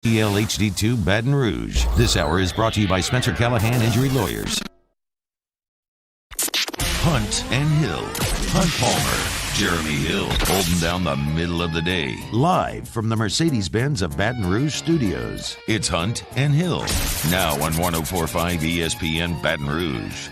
ELHD2 Baton Rouge. This hour is brought to you by Spencer Callahan Injury Lawyers. Hunt and Hill. Hunt Palmer, Jeremy Hill, holding down the middle of the day. Live from the Mercedes-Benz of Baton Rouge studios. It's Hunt and Hill. Now on 104.5 ESPN Baton Rouge.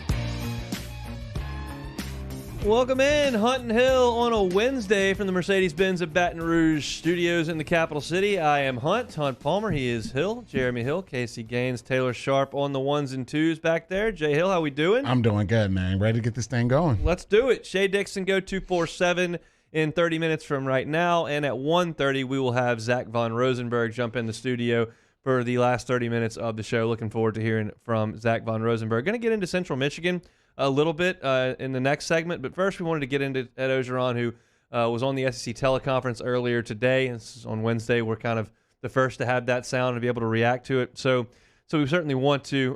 Welcome in, Hunt and Hill, on a Wednesday from the Mercedes-Benz of Baton Rouge studios in the capital city. I am Hunt Palmer. He is Hill, Jeremy Hill, Casey Gaines, Taylor Sharp on the ones and twos back there. Jay Hill, how we doing? I'm doing good, man. Ready to get this thing going. Let's do it. Shea Dixon, go 247 in 30 minutes from right now. And at 1:30, we will have Zach Von Rosenberg jump in the studio for the last 30 minutes of the show. Looking forward to hearing from Zach Von Rosenberg. Going to get into Central Michigan a little bit in the next segment, but first we wanted to get into Ed Ogeron, who was on the SEC teleconference earlier today. This is on Wednesday. We're kind of the first to have that sound and be able to react to it. So we certainly want to.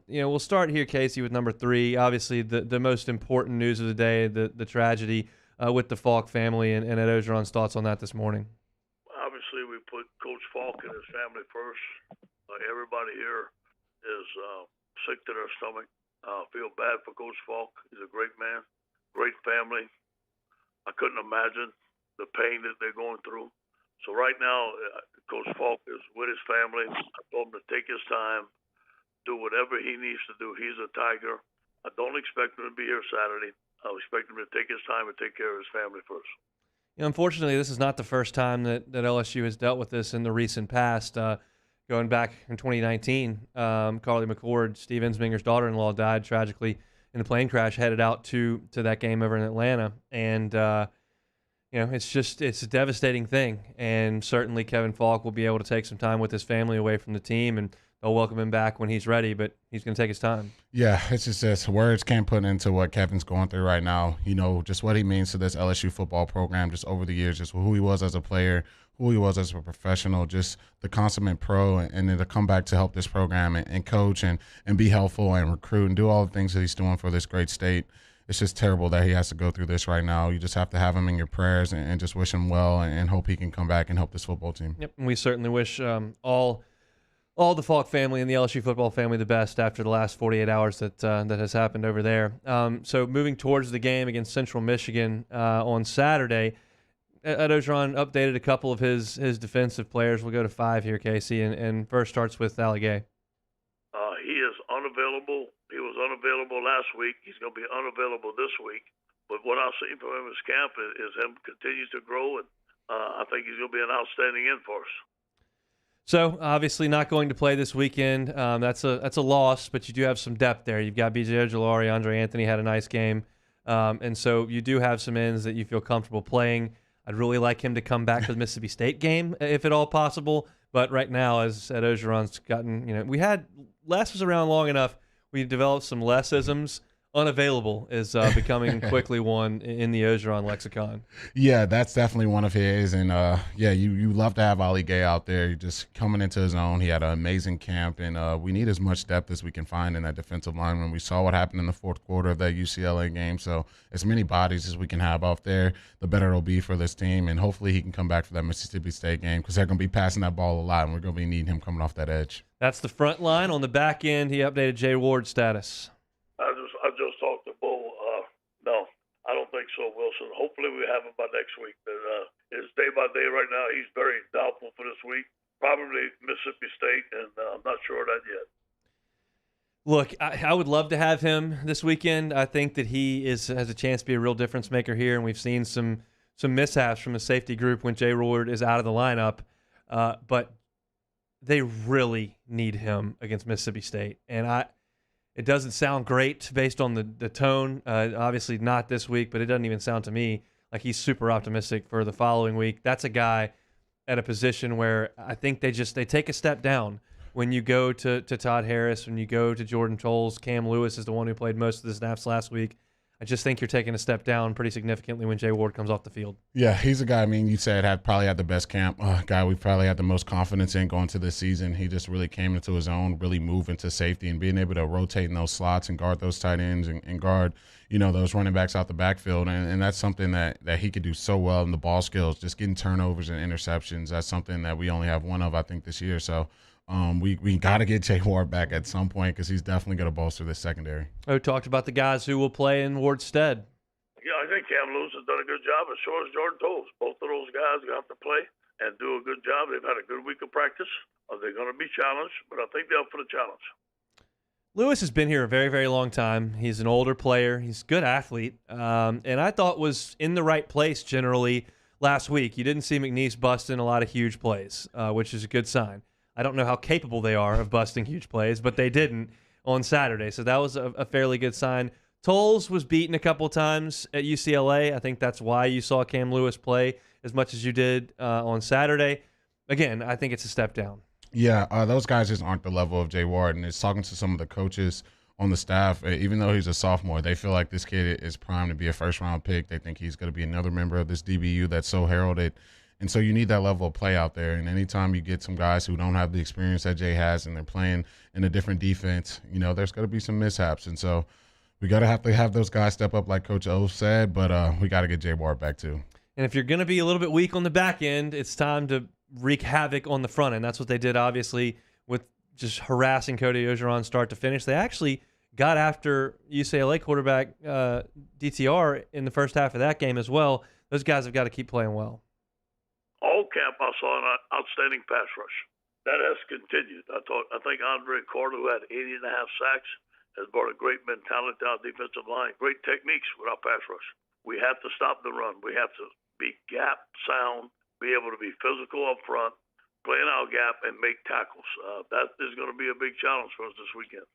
We'll start here, Casey, with number 3. Obviously, the most important news of the day, the tragedy with the Falk family, and Ed Ogeron's thoughts on that this morning. Obviously, we put Coach Falk and his family first. Everybody here is sick to their stomach. Feel bad for Coach Falk. He's a great man, great family. I couldn't imagine the pain that they're going through. So right now, Coach Falk is with his family. I told him to take his time, do whatever he needs to do. He's a Tiger. I don't expect him to be here Saturday. I expect him to take his time and take care of his family first. Unfortunately, this is not the first time that LSU has dealt with this in the recent past. Going back in 2019, Carly McCord, Steve Ensminger's daughter-in-law, died tragically in a plane crash headed out to that game over in Atlanta. And, it's a devastating thing. And certainly Kevin Falk will be able to take some time with his family away from the team, and they'll welcome him back when he's ready, but he's going to take his time. Yeah, it's just this. Words can't put into what Kevin's going through right now. Just what he means to this LSU football program just over the years, just who he was as a player, who he was as a professional, just the consummate pro, and then to come back to help this program and coach and be helpful and recruit and do all the things that he's doing for this great state. It's just terrible that he has to go through this right now. You just have to have him in your prayers and just wish him well and hope he can come back and help this football team. Yep, and we certainly wish all the Falk family and the LSU football family the best after the last 48 hours that has happened over there. So moving towards the game against Central Michigan on Saturday, Ed Ogeron updated a couple of his defensive players. We'll go to 5 here, Casey, and first starts with Ali Gay. He is unavailable. He was unavailable last week. He's going to be unavailable this week. But what I've seen from him in his camp is him continue to grow, and I think he's going to be an outstanding end for us. So obviously not going to play this weekend. That's a loss, but you do have some depth there. You've got B.J. Ojulari, Andre Anthony had a nice game, and so you do have some ends that you feel comfortable playing. I'd really like him to come back to the Mississippi State game if at all possible. But right now, as Ed Ogeron's gotten, we had Les was around long enough. We developed some lessisms. Unavailable is becoming quickly one in the Ogeron lexicon. Yeah, that's definitely one of his. And, you love to have Ali Gay out there. Just coming into his own. He had an amazing camp, and we need as much depth as we can find in that defensive line. When we saw what happened in the fourth quarter of that UCLA game. So as many bodies as we can have out there, the better it'll be for this team. And hopefully he can come back for that Mississippi State game because they're going to be passing that ball a lot, and we're going to be needing him coming off that edge. That's the front line. On the back end, he updated Jay Ward's status. I just talked to Bo. No, I don't think so, Wilson. Hopefully we have him by next week. But it's day by day right now. He's very doubtful for this week. Probably Mississippi State, and I'm not sure of that yet. Look, I would love to have him this weekend. I think that he has a chance to be a real difference maker here, and we've seen some mishaps from the safety group when Jay Ward is out of the lineup. But they really need him against Mississippi State, and it doesn't sound great based on the tone. Obviously not this week, but it doesn't even sound to me like he's super optimistic for the following week. That's a guy at a position where I think they take a step down when you go to Todd Harris, when you go to Jordan Tolles. Cam Lewis is the one who played most of the snaps last week. I just think you're taking a step down pretty significantly when Jay Ward comes off the field. Yeah, he's a guy, I mean, you said probably had the best camp, guy we probably had the most confidence in going to this season. He just really came into his own, really moved into safety and being able to rotate in those slots and guard those tight ends and guard, those running backs out the backfield. And that's something that he could do so well in the ball skills, just getting turnovers and interceptions. That's something that we only have one of, I think, this year. So we got to get Jay Ward back at some point because he's definitely going to bolster this secondary. We talked about the guys who will play in Ward's stead. Yeah, I think Cam Lewis has done a good job, as sure as Jordan Toles. Both of those guys have to play and do a good job. They've had a good week of practice. They're going to be challenged, but I think they're up for the challenge. Lewis has been here a very, very long time. He's an older player. He's a good athlete, and I thought was in the right place generally last week. You didn't see McNeese busting a lot of huge plays, which is a good sign. I don't know how capable they are of busting huge plays, but they didn't on Saturday, so that was a fairly good sign. Toles was beaten a couple times at UCLA. I think that's why you saw Cam Lewis play as much as you did on Saturday. Again, I think it's a step down. Yeah, those guys just aren't the level of Jay Ward. And it's talking to some of the coaches on the staff, even though he's a sophomore, they feel like this kid is primed to be a first-round pick. They think he's going to be another member of this DBU that's so heralded. And so you need that level of play out there. And anytime you get some guys who don't have the experience that Jay has and they're playing in a different defense, there's going to be some mishaps. And so we got to have those guys step up like Coach O said, but we got to get Jay Ward back too. And if you're going to be a little bit weak on the back end, it's time to wreak havoc on the front end. That's what they did, obviously, with just harassing Cody Ogeron start to finish. They actually got after UCLA quarterback DTR in the first half of that game as well. Those guys have got to keep playing well. All camp, I saw an outstanding pass rush. That has continued. I think Andre Carter, who had 80.5 sacks, has brought a great mentality to our defensive line, great techniques with our pass rush. We have to stop the run. We have to be gap sound, be able to be physical up front, play in our gap, and make tackles. That is going to be a big challenge for us this weekend.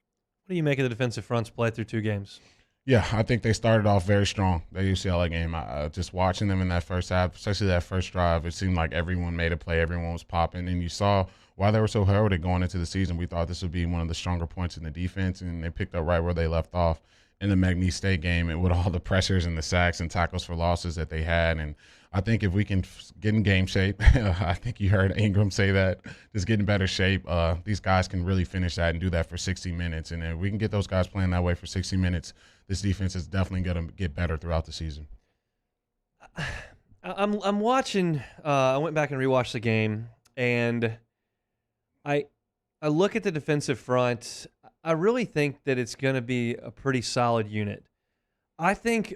What do you make of the defensive fronts play through 2 games? Yeah, I think they started off very strong, the UCLA game. Just watching them in that first half, especially that first drive, it seemed like everyone made a play, everyone was popping, and you saw why they were so heralded going into the season. We thought this would be one of the stronger points in the defense, and they picked up right where they left off in the McNeese State game and with all the pressures and the sacks and tackles for losses that they had. And I think if we can get in game shape, I think you heard Ingram say that, just get in better shape, these guys can really finish that and do that for 60 minutes. And if we can get those guys playing that way for 60 minutes, this defense is definitely going to get better throughout the season. I'm watching. I went back and rewatched the game, and I look at the defensive front. I really think that it's going to be a pretty solid unit. I think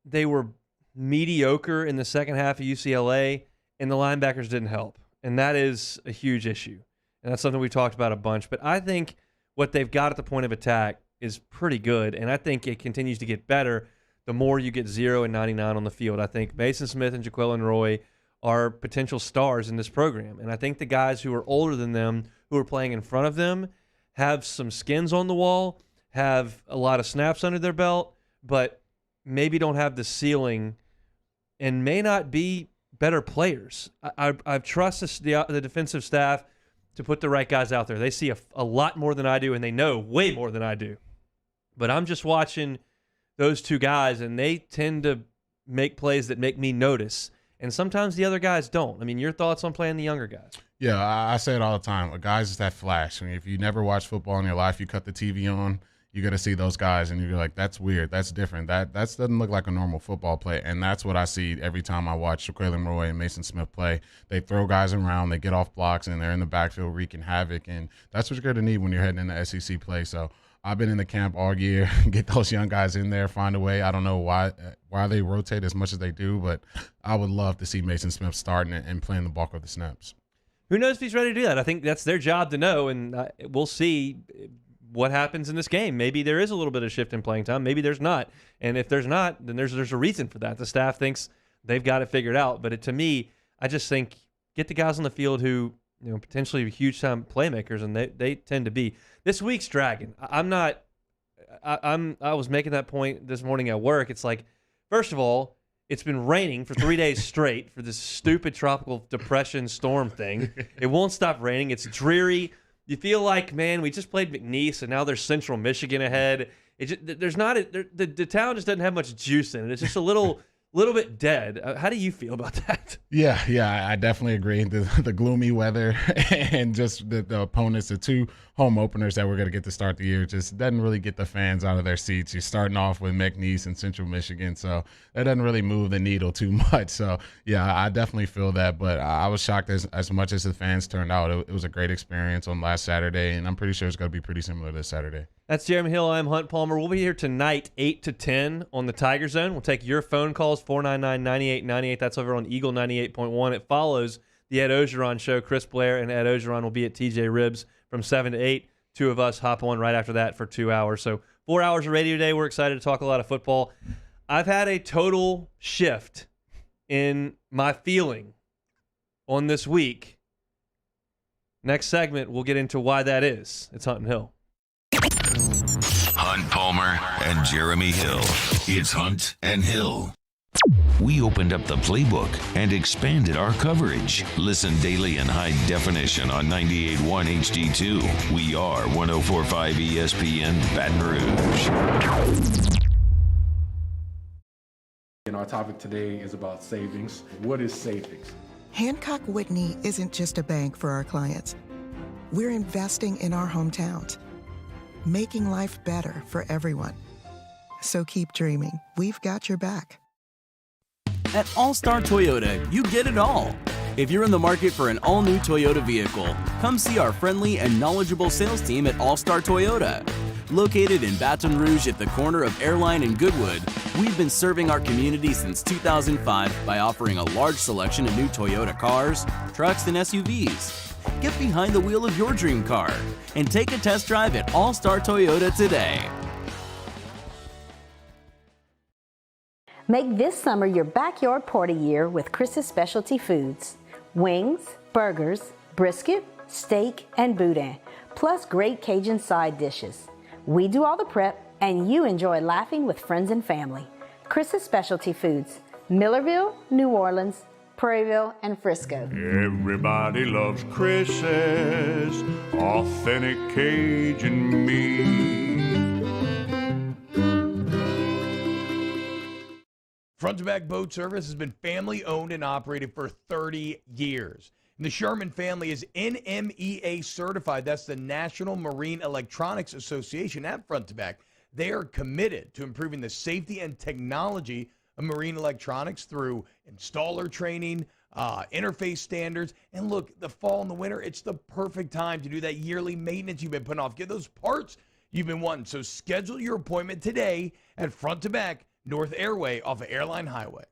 they were mediocre in the second half of UCLA, and the linebackers didn't help, and that is a huge issue, and that's something we've talked about a bunch. But I think what they've got at the point of attack is pretty good, and I think it continues to get better the more you get 0 and 99 on the field. I think Mason Smith and Jaquelin Roy are potential stars in this program, and I think the guys who are older than them, who are playing in front of them, have some skins on the wall, have a lot of snaps under their belt, but maybe don't have the ceiling and may not be better players. I trust the defensive staff to put the right guys out there. They see a lot more than I do, and they know way more than I do. But I'm just watching those 2 guys, and they tend to make plays that make me notice. And sometimes the other guys don't. I mean, your thoughts on playing the younger guys? Yeah, I say it all the time. Guys is that flash. I mean, if you never watched football in your life, you cut the TV on, you're going to see those guys, and you're like, that's weird. That's different. That doesn't look like a normal football play. And that's what I see every time I watch Jaquelin Roy and Mason Smith play. They throw guys around, they get off blocks, and they're in the backfield wreaking havoc. And that's what you're going to need when you're heading into SEC play. So I've been in the camp all year, get those young guys in there, find a way. I don't know why they rotate as much as they do, but I would love to see Mason Smith starting and playing the bulk of the snaps. Who knows if he's ready to do that? I think that's their job to know, and we'll see what happens in this game. Maybe there is a little bit of shift in playing time. Maybe there's not. And if there's not, then there's a reason for that. The staff thinks they've got it figured out. But to me, I just think get the guys on the field who potentially huge-time playmakers, and they tend to be. This week's dragging. I was making that point this morning at work. It's like, first of all, it's been raining for 3 days straight for this stupid tropical depression storm thing. It won't stop raining. It's dreary. You feel like, man, we just played McNeese, and now there's Central Michigan ahead, there's not the town just doesn't have much juice in it. It's just a little bit dead. How do you feel about that? Yeah, I definitely agree. The gloomy weather and just the opponents, the two home openers that we're going to get to start the year, just doesn't really get the fans out of their seats. You're starting off with McNeese and Central Michigan, so that doesn't really move the needle too much. So, yeah, I definitely feel that, but I was shocked as much as the fans turned out. It was a great experience on last Saturday, and I'm pretty sure it's going to be pretty similar this Saturday. That's Jeremy Hill. I'm Hunt Palmer. We'll be here tonight, 8 to 10 on the Tiger Zone. We'll take your phone calls, 499-9898. That's over on Eagle 98.1. It follows the Ed Ogeron show. Chris Blair and Ed Ogeron will be at TJ Ribs from 7 to 8. Two of us hop on right after that for 2 hours. So 4 hours of radio today. We're excited to talk a lot of football. I've had a total shift in my feeling on this week. Next segment, we'll get into why that is. It's Hunt and Hill. Hunt Palmer and Jeremy Hill. It's Hunt and Hill. We opened up the playbook and expanded our coverage. Listen daily in high definition on 98.1 HD2. We are 104.5 ESPN Baton Rouge. And our topic today is about savings. What is savings? Hancock Whitney isn't just a bank for our clients. We're investing in our hometowns, making life better for everyone. So keep dreaming. We've got your back. At All-Star Toyota, you get it all. If you're in the market for an all-new Toyota vehicle, come see our friendly and knowledgeable sales team at All-Star Toyota. Located in Baton Rouge at the corner of Airline and Goodwood, we've been serving our community since 2005 by offering a large selection of new Toyota cars, trucks, and SUVs. Get behind the wheel of your dream car and take a test drive at All-Star Toyota today. Make this summer your backyard party year with Chris's Specialty Foods. Wings, burgers, brisket, steak, and boudin, plus great Cajun side dishes. We do all the prep, and you enjoy laughing with friends and family. Chris's Specialty Foods, Millerville, New Orleans, Prairieville, and Frisco. Everybody loves Chris's authentic Cajun meat. Front to Back Boat Service has been family owned and operated for 30 years. And the Sherman family is NMEA certified. That's the National Marine Electronics Association at Front to Back. They are committed to improving the safety and technology of marine electronics through installer training, interface standards. And look, the fall and the winter, it's the perfect time to do that yearly maintenance you've been putting off. Get those parts you've been wanting. So schedule your appointment today at Front to Back North Airway off of Airline Highway.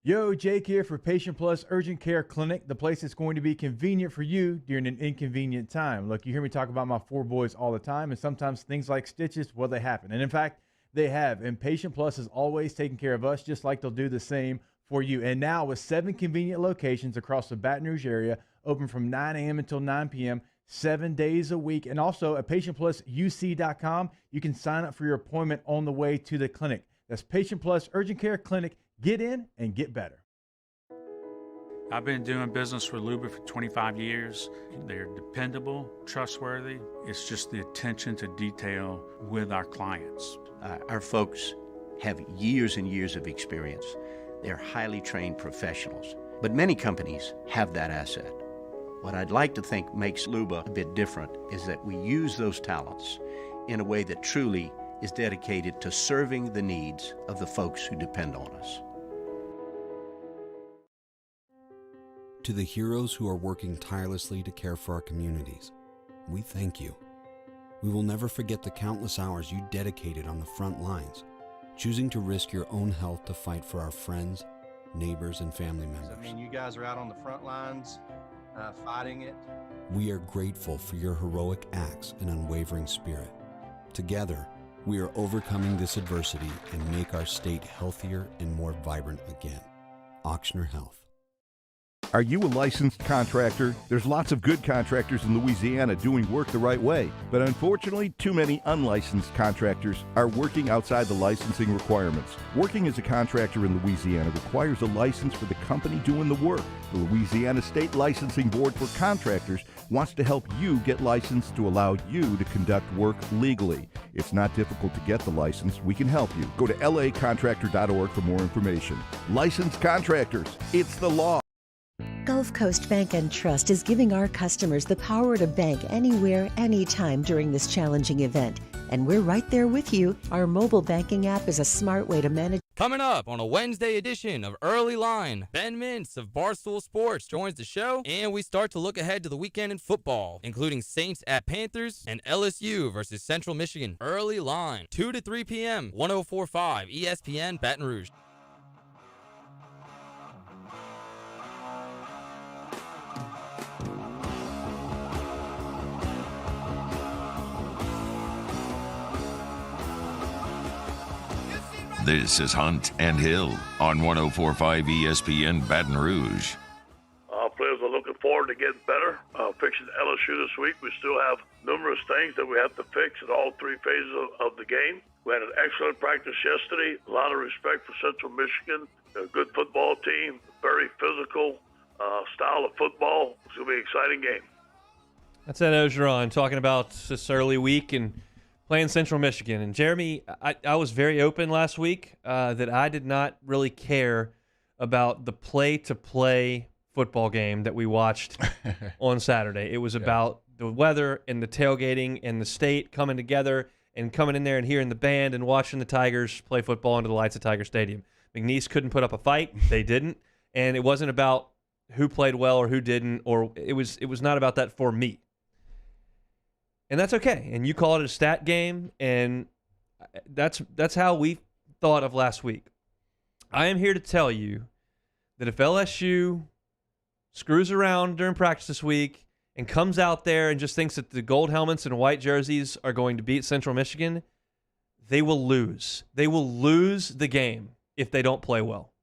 Yo, Jake here for Patient Plus Urgent Care Clinic, the place that's going to be convenient for you during an inconvenient time. Look, you hear me talk about my four boys all the time, and sometimes things like stitches, well, they happen. And in fact, they have. And Patient Plus is always taking care of us, just like they'll do the same for you. And now with 7 convenient locations across the Baton Rouge area, open from 9 a.m. until 9 p.m., 7 days a week. And also at PatientPlusUC.com, you can sign up for your appointment on the way to the clinic. That's Patient Plus Urgent Care Clinic. Get in and get better. I've been doing business with Luba for 25 years. They're dependable, trustworthy. It's just the attention to detail with our clients. Our folks have years and years of experience. They're highly trained professionals, but many companies have that asset. What I'd like to think makes Luba a bit different is that we use those talents in a way that truly is dedicated to serving the needs of the folks who depend on us. To the heroes who are working tirelessly to care for our communities, we thank you. We will never forget the countless hours you dedicated on the front lines, choosing to risk your own health to fight for our friends, neighbors, and family members. I mean, you guys are out on the front lines fighting it. We are grateful for your heroic acts and unwavering spirit. Together, we are overcoming this adversity and make our state healthier and more vibrant again. Ochsner Health. Are you a licensed contractor? There's lots of good contractors in Louisiana doing work the right way, but unfortunately, too many unlicensed contractors are working outside the licensing requirements. Working as a contractor in Louisiana requires a license for the company doing the work. The Louisiana State Licensing Board for Contractors wants to help you get licensed to allow you to conduct work legally. It's not difficult to get the license. We can help you. Go to lacontractor.org for more information. Licensed contractors, it's the law. Gulf Coast Bank and Trust is giving our customers the power to bank anywhere, anytime during this challenging event. And we're right there with you. Our mobile banking app is a smart way to manage. Coming up on a Wednesday edition of Early Line, Ben Mintz of Barstool Sports joins the show, and we start to look ahead to the weekend in football, including Saints at Panthers and LSU versus Central Michigan. Early Line, 2 to 3 p.m., 104.5 ESPN Baton Rouge. This is Hunt and Hill on 104.5 ESPN Baton Rouge. Players are looking forward to getting better. Fixing LSU this week, we still have numerous things that we have to fix in all three phases of the game. We had an excellent practice yesterday. A lot of respect for Central Michigan. They're a good football team, very physical style of football. It's going to be an exciting game. That's Ed Ogeron talking about this early week and playing Central Michigan. And Jeremy, I was very open last week that I did not really care about the play-to-play football game that we watched on Saturday. It was about the weather and the tailgating and the state coming together and coming in there and hearing the band and watching the Tigers play football under the lights of Tiger Stadium. McNeese couldn't put up a fight. They didn't. And it wasn't about who played well or who didn't, or it was not about that for me. And that's okay. And you call it a stat game, and that's how we thought of last week. I am here to tell you that if LSU screws around during practice this week and comes out there and just thinks that the gold helmets and white jerseys are going to beat Central Michigan, they will lose. They will lose the game if they don't play well.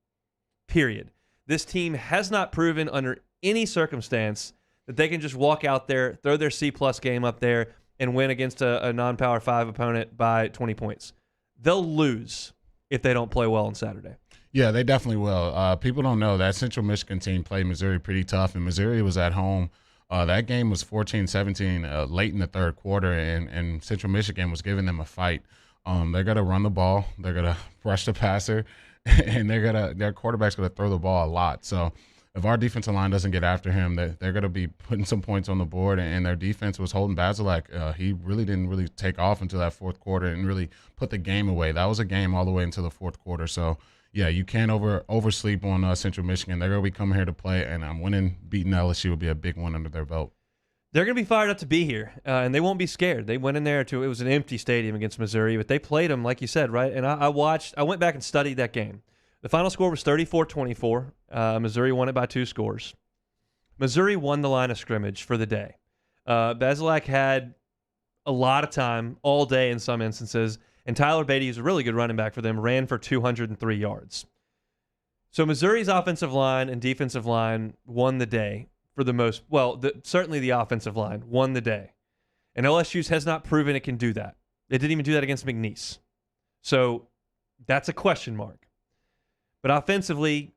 Period. This team has not proven under any circumstance that they can just walk out there, throw their C-plus game up there, and win against a non-Power 5 opponent by 20 points. They'll lose if they don't play well on Saturday. Yeah, they definitely will. People don't know that Central Michigan team played Missouri pretty tough, and Missouri was at home. That game was 14-17 late in the third quarter, and Central Michigan was giving them a fight. They're going to run the ball. They're going to rush the passer, and their quarterback's going to throw the ball a lot. So if our defensive line doesn't get after him, they're going to be putting some points on the board, and their defense was holding Bazelak. He really didn't take off until that fourth quarter and really put the game away. That was a game all the way into the fourth quarter. So, yeah, you can't oversleep on Central Michigan. They're going to be coming here to play, and beating LSU will be a big one under their belt. They're going to be fired up to be here, and they won't be scared. They went in there it was an empty stadium against Missouri, but they played them, like you said, right? And I went back and studied that game. The final score was 34-24. Missouri won it by 2 scores. Missouri won the line of scrimmage for the day. Bazelak had a lot of time all day in some instances, and Tyler Beatty, who's a really good running back for them, ran for 203 yards. So Missouri's offensive line and defensive line won the day for the most – certainly the offensive line won the day. And LSU's has not proven it can do that. It didn't even do that against McNeese. So that's a question mark. But offensively,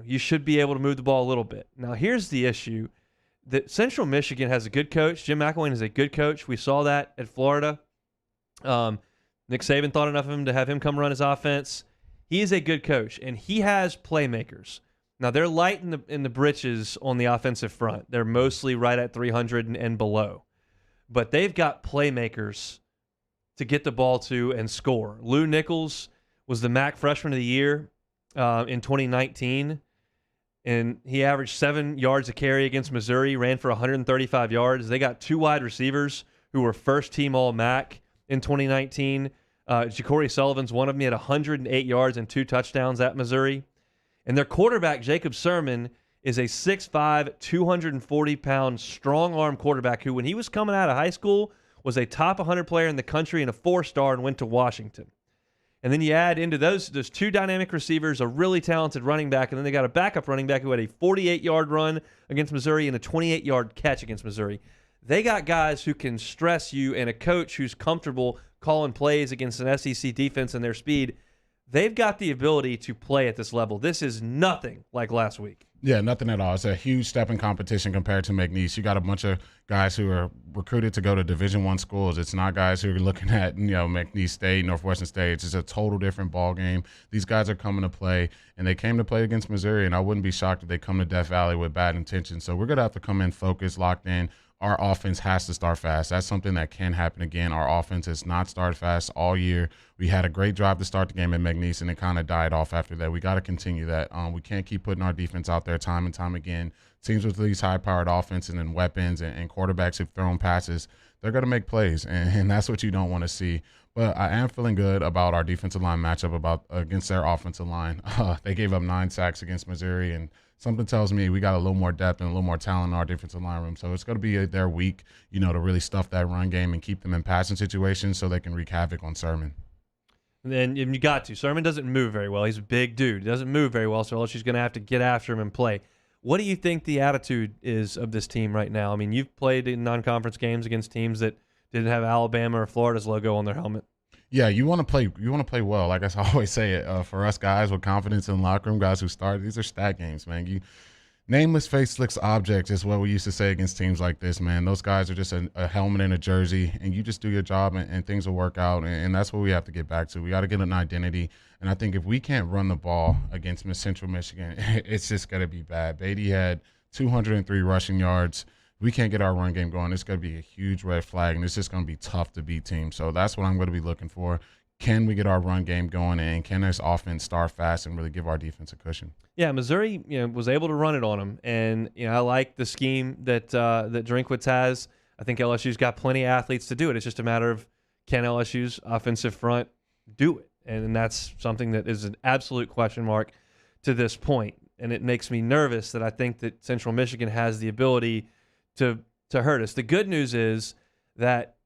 you should be able to move the ball a little bit. Now, here's the issue. That Central Michigan has a good coach. Jim McElwain is a good coach. We saw that at Florida. Nick Saban thought enough of him to have him come run his offense. He is a good coach, and he has playmakers. Now, they're light in the britches on the offensive front. They're mostly right at 300 and below. But they've got playmakers to get the ball to and score. Lou Nichols was the MAC Freshman of the Year in 2019, and he averaged 7 yards a carry against Missouri, ran for 135 yards. They got 2 wide receivers who were first-team All-MAC in 2019. Ja'Cory Sullivan's one of them. He had 108 yards and 2 touchdowns at Missouri. And their quarterback, Jacob Sermon, is a 6'5", 240-pound, strong-arm quarterback who, when he was coming out of high school, was a top 100 player in the country and a 4-star and went to Washington. And then you add into those two dynamic receivers, a really talented running back, and then they got a backup running back who had a 48-yard run against Missouri and a 28-yard catch against Missouri. They got guys who can stress you and a coach who's comfortable calling plays against an SEC defense and their speed. They've got the ability to play at this level. This is nothing like last week. Yeah, nothing at all. It's a huge step in competition compared to McNeese. You got a bunch of guys who are recruited to go to Division I schools. It's not guys who are looking at, McNeese State, Northwestern State. It's just a total different ball game. These guys are coming to play, and they came to play against Missouri, and I wouldn't be shocked if they come to Death Valley with bad intentions. So we're going to have to come in focused, locked in. Our offense has to start fast. That's something that can happen again. Our offense has not started fast all year. We had a great drive to start the game at McNeese, and it kind of died off after that. We got to continue that. We can't keep putting our defense out there time and time again. Teams with these high-powered offenses and weapons and quarterbacks who've thrown passes, they're going to make plays, and that's what you don't want to see. But I am feeling good about our defensive line matchup against their offensive line. They gave up 9 sacks against Missouri, and something tells me we got a little more depth and a little more talent in our defensive line room. So it's going to be their week, to really stuff that run game and keep them in passing situations so they can wreak havoc on Sermon. And then you got to. Sermon doesn't move very well. He's a big dude. He doesn't move very well, so LSU's going to have to get after him and play. What do you think the attitude is of this team right now? I mean, you've played in non-conference games against teams that didn't have Alabama or Florida's logo on their helmet. Yeah, you want to play. You want to play well. Like I always say, it for us guys with confidence in the locker room, guys who start. These are stat games, man. Nameless, faceless objects is what we used to say against teams like this, man. Those guys are just a helmet and a jersey, and you just do your job, and things will work out. And that's what we have to get back to. We got to get an identity. And I think if we can't run the ball against Central Michigan, it's just going to be bad. Beatty had 203 rushing yards. We can't get our run game going. It's going to be a huge red flag, and it's just going to be tough to beat teams. So that's what I'm going to be looking for. Can we get our run game going, and can this offense start fast and really give our defense a cushion? Yeah, Missouri, was able to run it on them, and I like the scheme that that Drinkwitz has. I think LSU's got plenty of athletes to do it. It's just a matter of can LSU's offensive front do it, and that's something that is an absolute question mark to this point. And it makes me nervous that I think that Central Michigan has the ability to hurt us. The good news is that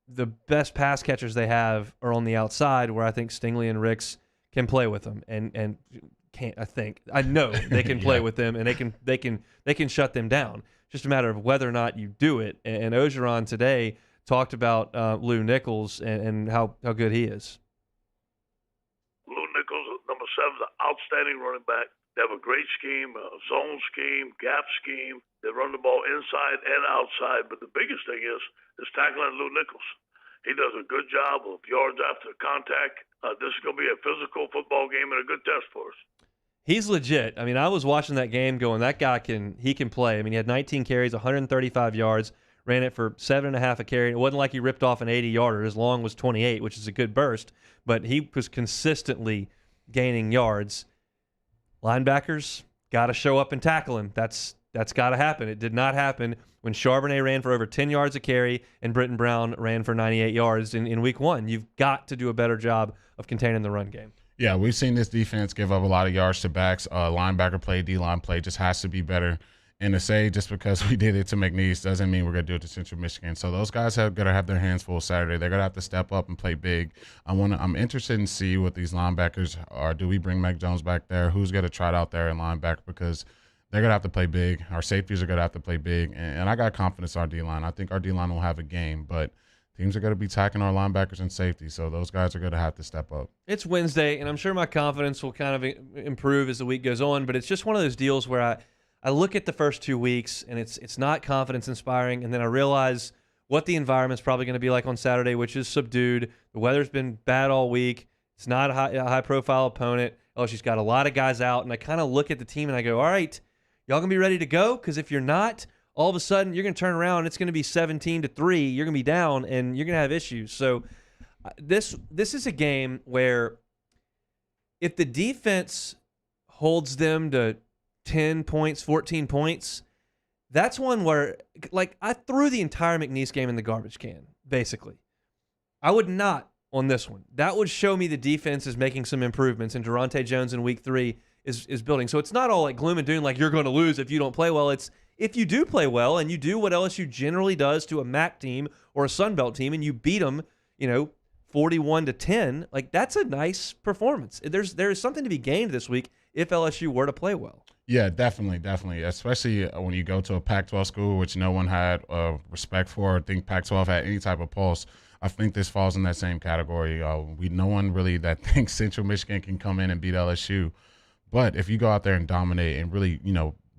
the best pass catchers they have are on the outside, where I think Stingley and Ricks can play with them, and I know they can play with them, and they can shut them down. Just a matter of whether or not you do it. And Ogeron today talked about Lou Nichols and how good he is. Lou Nichols, number 7, is an outstanding running back. They have a great scheme, a zone scheme, gap scheme. They run the ball inside and outside. But the biggest thing is tackling Lou Nichols. He does a good job of yards after contact. This is going to be a physical football game and a good test for us. He's legit. I mean, I was watching that game going, that guy can play. I mean, he had 19 carries, 135 yards, ran it for 7.5 a carry. It wasn't like he ripped off an 80-yarder. His long was 28, which is a good burst. But he was consistently gaining yards. Linebackers got to show up and tackle him. That's got to happen. It did not happen when Charbonnet ran for over 10 yards a carry and Britton Brown ran for 98 yards in week 1. You've got to do a better job of containing the run game. Yeah, we've seen this defense give up a lot of yards to backs. Linebacker play, D-line play just has to be better. And to say just because we did it to McNeese doesn't mean we're going to do it to Central Michigan. So those guys are going to have their hands full Saturday. They're going to have to step up and play big. I'm interested in see what these linebackers are. Do we bring Mac Jones back there? Who's going to try it out there in linebacker? Because they're going to have to play big. Our safeties are going to have to play big. And I got confidence in our D-line. I think our D-line will have a game. But teams are going to be attacking our linebackers and safety. So those guys are going to have to step up. It's Wednesday, and I'm sure my confidence will kind of improve as the week goes on. But it's just one of those deals where I look at the first 2 weeks, and it's not confidence-inspiring, and then I realize what the environment's probably going to be like on Saturday, which is subdued. The weather's been bad all week. It's not a high-profile opponent. LSU's got a lot of guys out, and I kind of look at the team, and I go, all right, y'all going to be ready to go? Because if you're not, all of a sudden you're going to turn around, and it's going to be 17-3. You're going to be down, and you're going to have issues. So this is a game where if the defense holds them to 10 points, 14 points, that's one where, I threw the entire McNeese game in the garbage can, basically. I would not on this one. That would show me the defense is making some improvements, and Durante Jones in week 3 is building. So it's not all like gloom and doom, like you're going to lose if you don't play well. It's if you do play well and you do what LSU generally does to a MAC team or a Sun Belt team, and you beat them, 41-10. Like, that's a nice performance. There is something to be gained this week if LSU were to play well. Yeah, definitely. Especially when you go to a Pac-12 school, which no one had respect for or think Pac-12 had any type of pulse. I think this falls in that same category. No one really that thinks Central Michigan can come in and beat LSU. But if you go out there and dominate and really,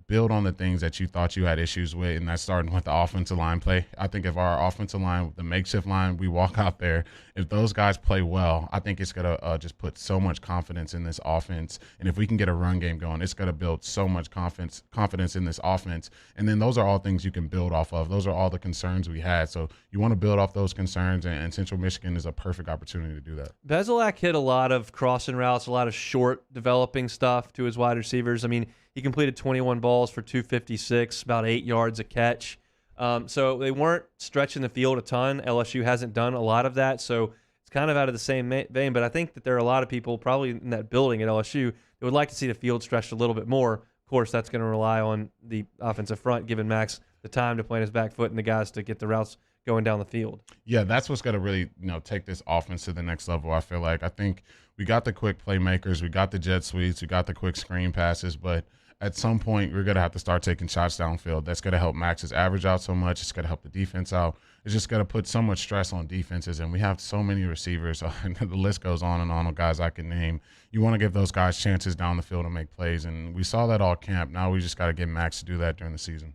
build on the things that you thought you had issues with, and that's starting with the offensive line play. I think if our offensive line, the makeshift line, we walk out there, if those guys play well, I think it's going to just put so much confidence in this offense. And if we can get a run game going, it's going to build so much confidence in this offense. And then those are all things you can build off of. Those are all the concerns we had. So you want to build off those concerns, and Central Michigan is a perfect opportunity to do that. Bezelak hit a lot of crossing routes, a lot of short developing stuff to his wide receivers. I mean, he completed 21 balls for 256, about 8 yards a catch. So they weren't stretching the field a ton. LSU hasn't done a lot of that, so it's kind of out of the same vein. But I think that there are a lot of people probably in that building at LSU that would like to see the field stretched a little bit more. Of course, that's going to rely on the offensive front, giving Max the time to plant his back foot and the guys to get the routes going down the field. Yeah, that's what's going to really, take this offense to the next level, I feel like. I think we got the quick playmakers, we got the jet sweeps, we got the quick screen passes, but at some point, we're going to have to start taking shots downfield. That's going to help Max's average out so much. It's going to help the defense out. It's just going to put so much stress on defenses, and we have so many receivers. And the list goes on and on of guys I can name. You want to give those guys chances down the field to make plays, and we saw that all camp. Now we just got to get Max to do that during the season.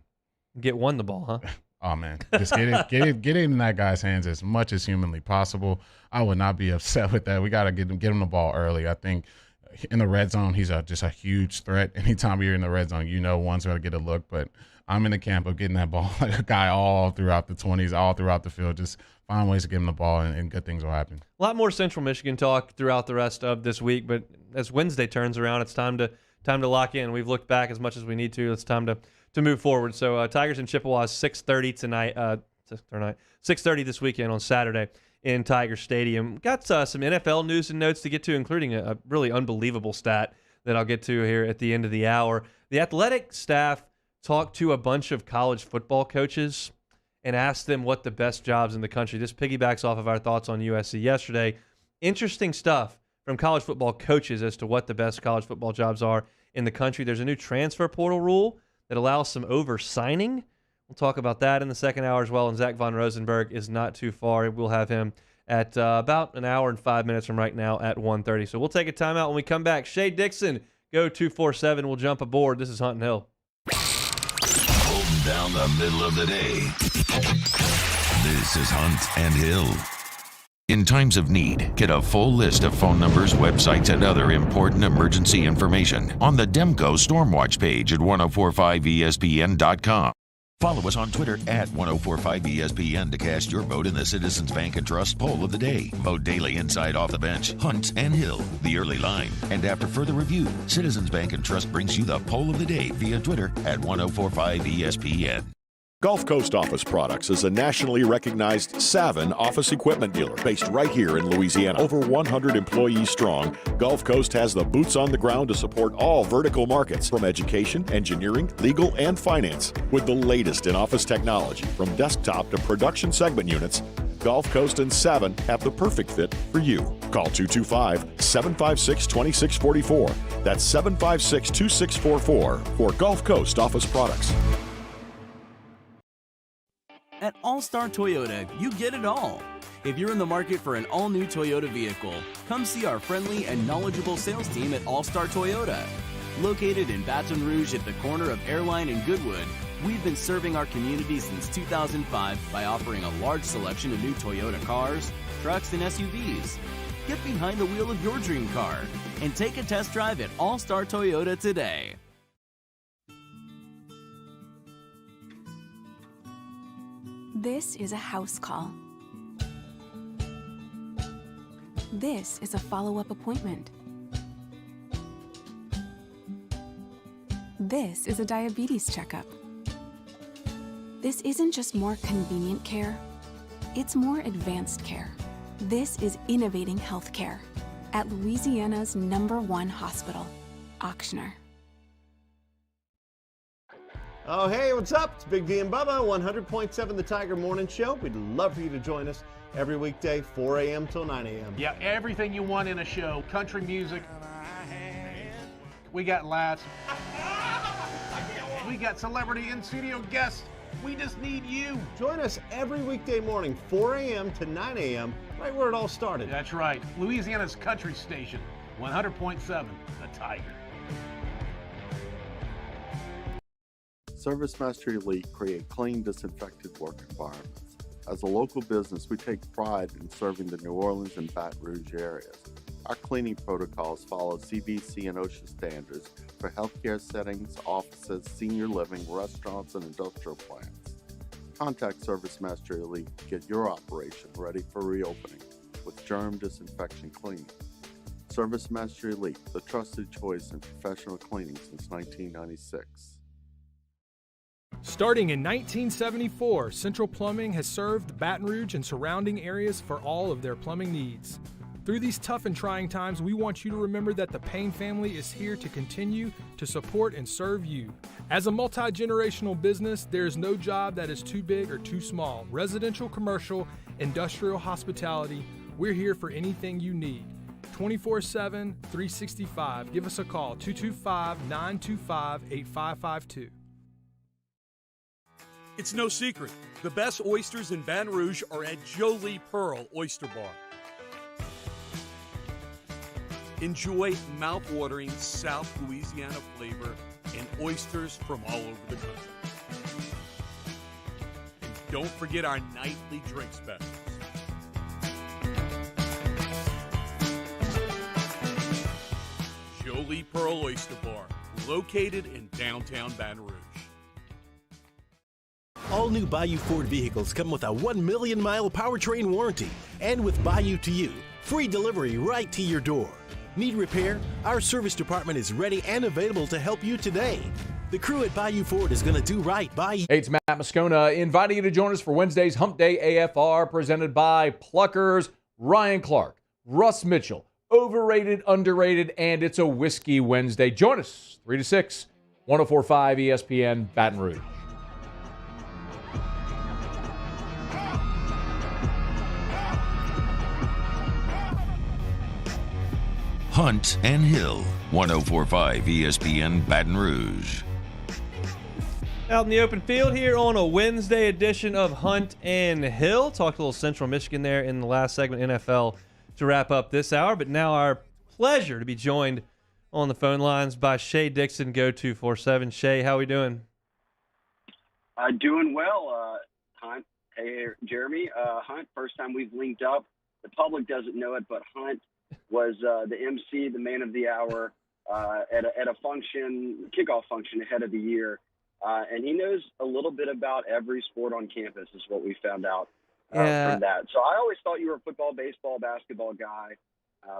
Get one the ball, huh? Oh, man. Just get it in that guy's hands as much as humanly possible. I would not be upset with that. We got to get him the ball early. I think in the red zone, he's just a huge threat. Anytime you're in the red zone, one's going to get a look. But I'm in the camp of getting that ball like a guy all throughout the 20s, all throughout the field. Just find ways to get him the ball, and good things will happen. A lot more Central Michigan talk throughout the rest of this week. But as Wednesday turns around, it's time to lock in. We've looked back as much as we need to. It's time to move forward. So Tigers and Chippewas 6:30 tonight. 6:30 this weekend on Saturday in Tiger Stadium. Got some NFL news and notes to get to, including a really unbelievable stat that I'll get to here at the end of the hour. The athletic staff talked to a bunch of college football coaches and asked them what the best jobs in the country. This piggybacks off of our thoughts on USC yesterday. Interesting stuff from college football coaches as to what the best college football jobs are in the country. There's a new transfer portal rule that allows some over-signing. We'll talk about that in the second hour as well, and Zach Von Rosenberg is not too far. We'll have him at about an hour and 5 minutes from right now at 1:30. So we'll take a timeout. When we come back, Shea Dixon, go 247. We'll jump aboard. This is Hunt and Hill. Holding down the middle of the day. This is Hunt and Hill. In times of need, get a full list of phone numbers, websites, and other important emergency information on the Demco Stormwatch page at 1045ESPN.com. Follow us on Twitter at 1045ESPN to cast your vote in the Citizens Bank and Trust poll of the day. Vote daily inside Off the Bench, Hunt and Hill, the early line. And after further review, Citizens Bank and Trust brings you the poll of the day via Twitter at 1045ESPN. Gulf Coast Office Products is a nationally recognized Savin office equipment dealer based right here in Louisiana. Over 100 employees strong, Gulf Coast has the boots on the ground to support all vertical markets from education, engineering, legal, and finance. With the latest in office technology from desktop to production segment units, Gulf Coast and Savin have the perfect fit for you. Call 225-756-2644. That's 756-2644 for Gulf Coast Office Products. At All-Star Toyota, you get it all. If you're in the market for an all-new Toyota vehicle, come see our friendly and knowledgeable sales team at All-Star Toyota. Located in Baton Rouge at the corner of Airline and Goodwood, we've been serving our community since 2005 by offering a large selection of new Toyota cars, trucks, and SUVs. Get behind the wheel of your dream car and take a test drive at All-Star Toyota today. This is a house call. This is a follow-up appointment. This is a diabetes checkup. This isn't just more convenient care, it's more advanced care. This is innovating healthcare at Louisiana's #1 hospital, Ochsner. Oh, hey, what's up? It's Big V and Bubba, 100.7 The Tiger Morning Show. We'd love for you to join us every weekday, 4 a.m. till 9 a.m. Yeah, everything you want in a show. Country music. We got laughs. We got celebrity in-studio guests. We just need you. Join us every weekday morning, 4 a.m. to 9 a.m., right where it all started. That's right. Louisiana's country station, 100.7 The Tiger. ServiceMaster Elite create clean, disinfected work environments. As a local business, we take pride in serving the New Orleans and Baton Rouge areas. Our cleaning protocols follow CDC and OSHA standards for healthcare settings, offices, senior living, restaurants, and industrial plants. Contact ServiceMaster Elite to get your operation ready for reopening with germ disinfection cleaning. ServiceMaster Elite, the trusted choice in professional cleaning since 1996. Starting in 1974, Central Plumbing has served Baton Rouge and surrounding areas for all of their plumbing needs. Through these tough and trying times, we want you to remember that the Payne family is here to continue to support and serve you. As a multi-generational business, there is no job that is too big or too small. Residential, commercial, industrial, hospitality, we're here for anything you need. 24/7, 365. Give us a call, 225-925-8552. It's no secret. The best oysters in Baton Rouge are at Jolie Pearl Oyster Bar. Enjoy mouth-watering South Louisiana flavor and oysters from all over the country. And don't forget our nightly drink specials. Jolie Pearl Oyster Bar, located in downtown Baton Rouge. All new Bayou Ford vehicles come with a 1 million mile powertrain warranty. And with Bayou to You, free delivery right to your door. Need repair? Our service department is ready and available to help you today. The crew at Bayou Ford is going to do right by you. Hey, it's Matt Moscona inviting you to join us for Wednesday's Hump Day AFR presented by Pluckers, Ryan Clark, Russ Mitchell. Overrated, underrated, and it's a Whiskey Wednesday. Join us 3 to 6, 104.5 ESPN Baton Rouge. Hunt and Hill, 104.5 ESPN Baton Rouge. Out in the open field here on a Wednesday edition of Hunt and Hill. Talked a little Central Michigan there in the last segment, NFL, to wrap up this hour. But now our pleasure to be joined on the phone lines by Shay Dixon, Go247. Shay, how we doing? Doing well, Hunt. Hey, Jeremy. Hunt, first time we've linked up. The public doesn't know it, but Hunt was the MC, the man of the hour, at a function, kickoff function ahead of the year. And he knows a little bit about every sport on campus is what we found out from that. So I always thought you were a football, baseball, basketball guy,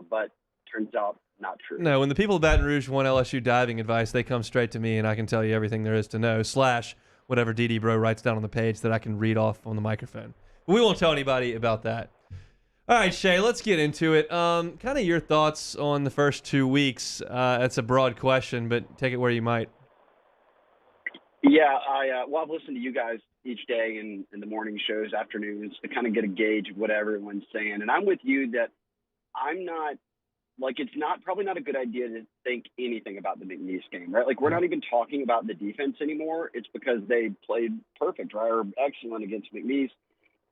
but turns out not true. No, when the people of Baton Rouge want LSU diving advice, they come straight to me, and I can tell you everything there is to know, / whatever DD Bro writes down on the page that I can read off on the microphone. But we won't tell anybody about that. All right, Shay, let's get into it. Kind of your thoughts on the first 2 weeks. That's a broad question, but take it where you might. Yeah, I've listened to you guys each day in the morning shows, afternoons, to kind of get a gauge of what everyone's saying. And I'm with you that I'm not, it's probably not a good idea to think anything about the McNeese game, right? Like, we're not even talking about the defense anymore. It's because they played perfect, right, or excellent against McNeese,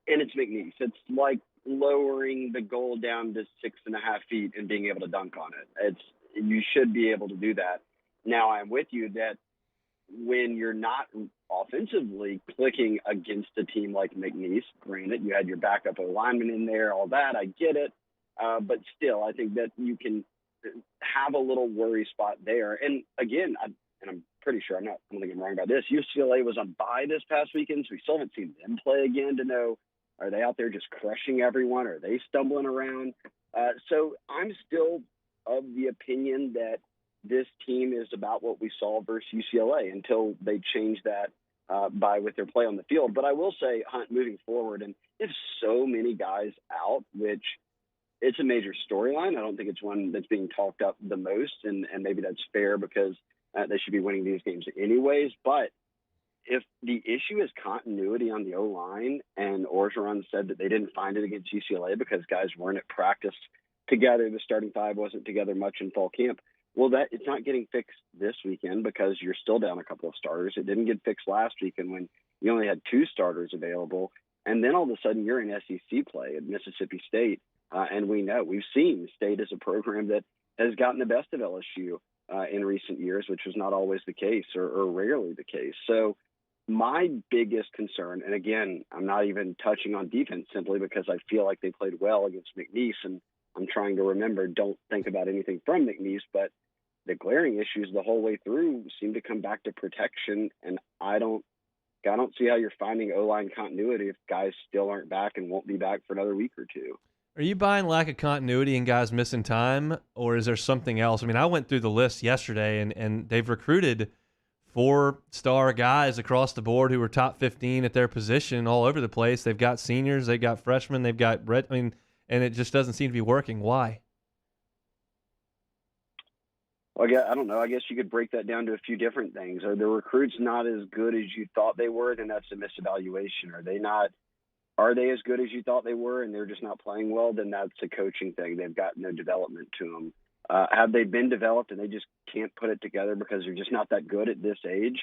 and it's McNeese. It's like lowering the goal down to 6.5 feet and being able to dunk on it. You should be able to do that. Now, I'm with you that when you're not offensively clicking against a team like McNeese, granted, you had your backup lineman in there, all that, I get it. But still, I think that you can have a little worry spot there. And again, I'm pretty sure, I don't think I'm wrong about this, UCLA was on bye this past weekend, so we still haven't seen them play again to know, are they out there just crushing everyone? Are they stumbling around? So I'm still of the opinion that this team is about what we saw versus UCLA until they change that with their play on the field. But I will say, Hunt, moving forward, and if so many guys out, which it's a major storyline. I don't think it's one that's being talked up the most, and maybe that's fair because they should be winning these games anyways. But if the issue is continuity on the O-line, and Orgeron said that they didn't find it against UCLA because guys weren't at practice together, the starting five wasn't together much in fall camp, well, that it's not getting fixed this weekend because you're still down a couple of starters. It didn't get fixed last weekend when you only had 2 starters available. And then all of a sudden you're in SEC play at Mississippi State. And we've seen State as a program that has gotten the best of LSU in recent years, which was not always the case or rarely the case. So my biggest concern, and again, I'm not even touching on defense simply because I feel like they played well against McNeese, and I'm trying to remember, don't think about anything from McNeese, but the glaring issues the whole way through seem to come back to protection, and I don't see how you're finding O-line continuity if guys still aren't back and won't be back for another week or two. Are you buying lack of continuity and guys missing time, or is there something else? I mean, I went through the list yesterday, and they've recruited 4-star guys across the board who were top 15 at their position all over the place. They've got seniors, they've got freshmen, they've got and it just doesn't seem to be working. Why? Well, I don't know. I guess you could break that down to a few different things. Are the recruits not as good as you thought they were? Then that's a misevaluation. Are they as good as you thought they were and they're just not playing well? Then that's a coaching thing. They've got no development to them. Have they been developed and they just can't put it together because they're just not that good at this age?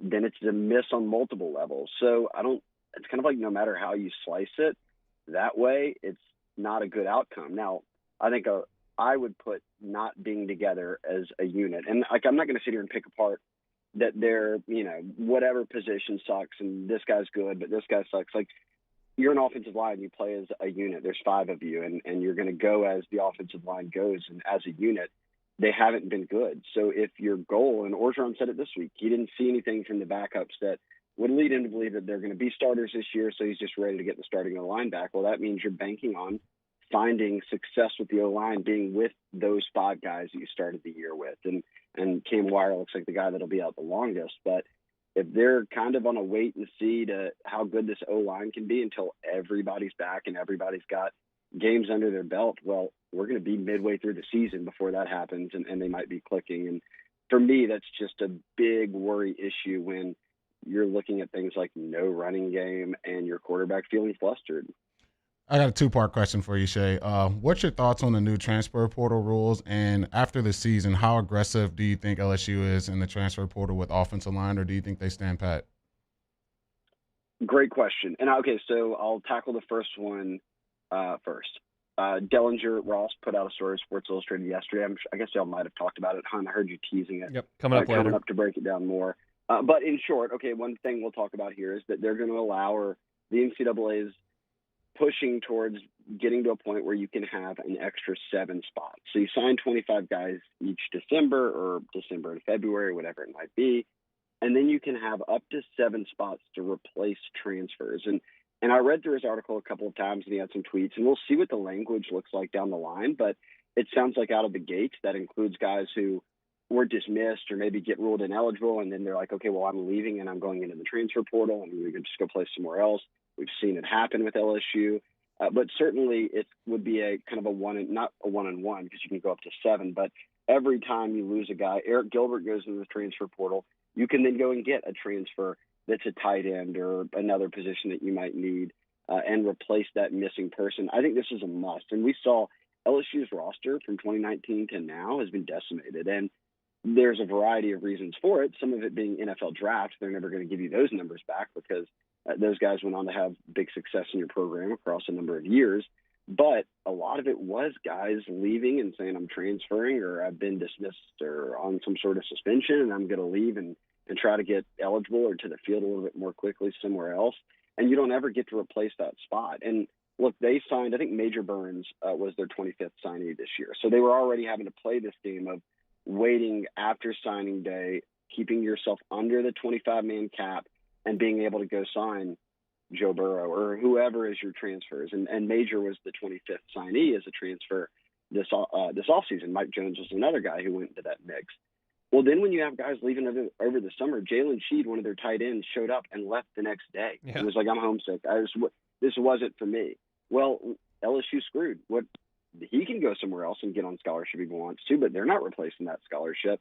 Then it's a miss on multiple levels. So it's kind of like no matter how you slice it, that way it's not a good outcome. Now, I think I would put not being together as a unit. And I'm not going to sit here and pick apart that they're, whatever position sucks and this guy's good, but this guy sucks. Like, you're an offensive line, you play as a unit. There's 5 of you, and you're going to go as the offensive line goes. And as a unit, they haven't been good. So if your goal, and Orgeron said it this week, he didn't see anything from the backups that would lead him to believe that they're going to be starters this year, so he's just ready to get the starting O-line back. Well, that means you're banking on finding success with the O-line being with those 5 guys that you started the year with. And Cam Wire looks like the guy that'll be out the longest. But if they're kind of on a wait and see to how good this O-line can be until everybody's back and everybody's got games under their belt, well, we're going to be midway through the season before that happens, and they might be clicking. And for me, that's just a big worry issue when you're looking at things like no running game and your quarterback feeling flustered. I got a 2-part question for you, Shay. What's your thoughts on the new transfer portal rules? And after the season, how aggressive do you think LSU is in the transfer portal with offensive line, or do you think they stand pat? Great question. And okay, so I'll tackle the first one first. Dellinger Ross put out a story in Sports Illustrated yesterday. I guess y'all might have talked about it, Hun. I heard you teasing it. Yep, coming up later. Coming up to break it down more. But in short, okay, one thing we'll talk about here is that they're going to allow, or the NCAA is pushing towards getting to a point where you can have an extra 7 spots. So you sign 25 guys each December or December and February, whatever it might be, and then you can have up to 7 spots to replace transfers. And I read through his article a couple of times, and he had some tweets, and we'll see what the language looks like down the line, but it sounds like out of the gates that includes guys who were dismissed or maybe get ruled ineligible, and then they're like, okay, well, I'm leaving and I'm going into the transfer portal, and we could just go play somewhere else. We've seen it happen with LSU, but certainly it would be a kind of not a one-on-one because you can go up to 7, but every time you lose a guy, Eric Gilbert goes into the transfer portal, you can then go and get a transfer that's a tight end or another position that you might need and replace that missing person. I think this is a must. And we saw LSU's roster from 2019 to now has been decimated, and there's a variety of reasons for it, some of it being NFL draft. They're never going to give you those numbers back because those guys went on to have big success in your program across a number of years. But a lot of it was guys leaving and saying, I'm transferring or I've been dismissed or on some sort of suspension and I'm going to leave and try to get eligible or to the field a little bit more quickly somewhere else. And you don't ever get to replace that spot. And look, they signed, I think Major Burns was their 25th signee this year. So they were already having to play this game of waiting after signing day, keeping yourself under the 25-man cap, and being able to go sign Joe Burrow or whoever is your transfers. And Major was the 25th signee as a transfer this offseason. Mike Jones was another guy who went into that mix. Well, then when you have guys leaving over the summer, Jalen Sheed, one of their tight ends, showed up and left the next day. Yeah. It was like, I'm homesick. This wasn't for me. Well, LSU screwed. He can go somewhere else and get on scholarship if he wants to, but they're not replacing that scholarship.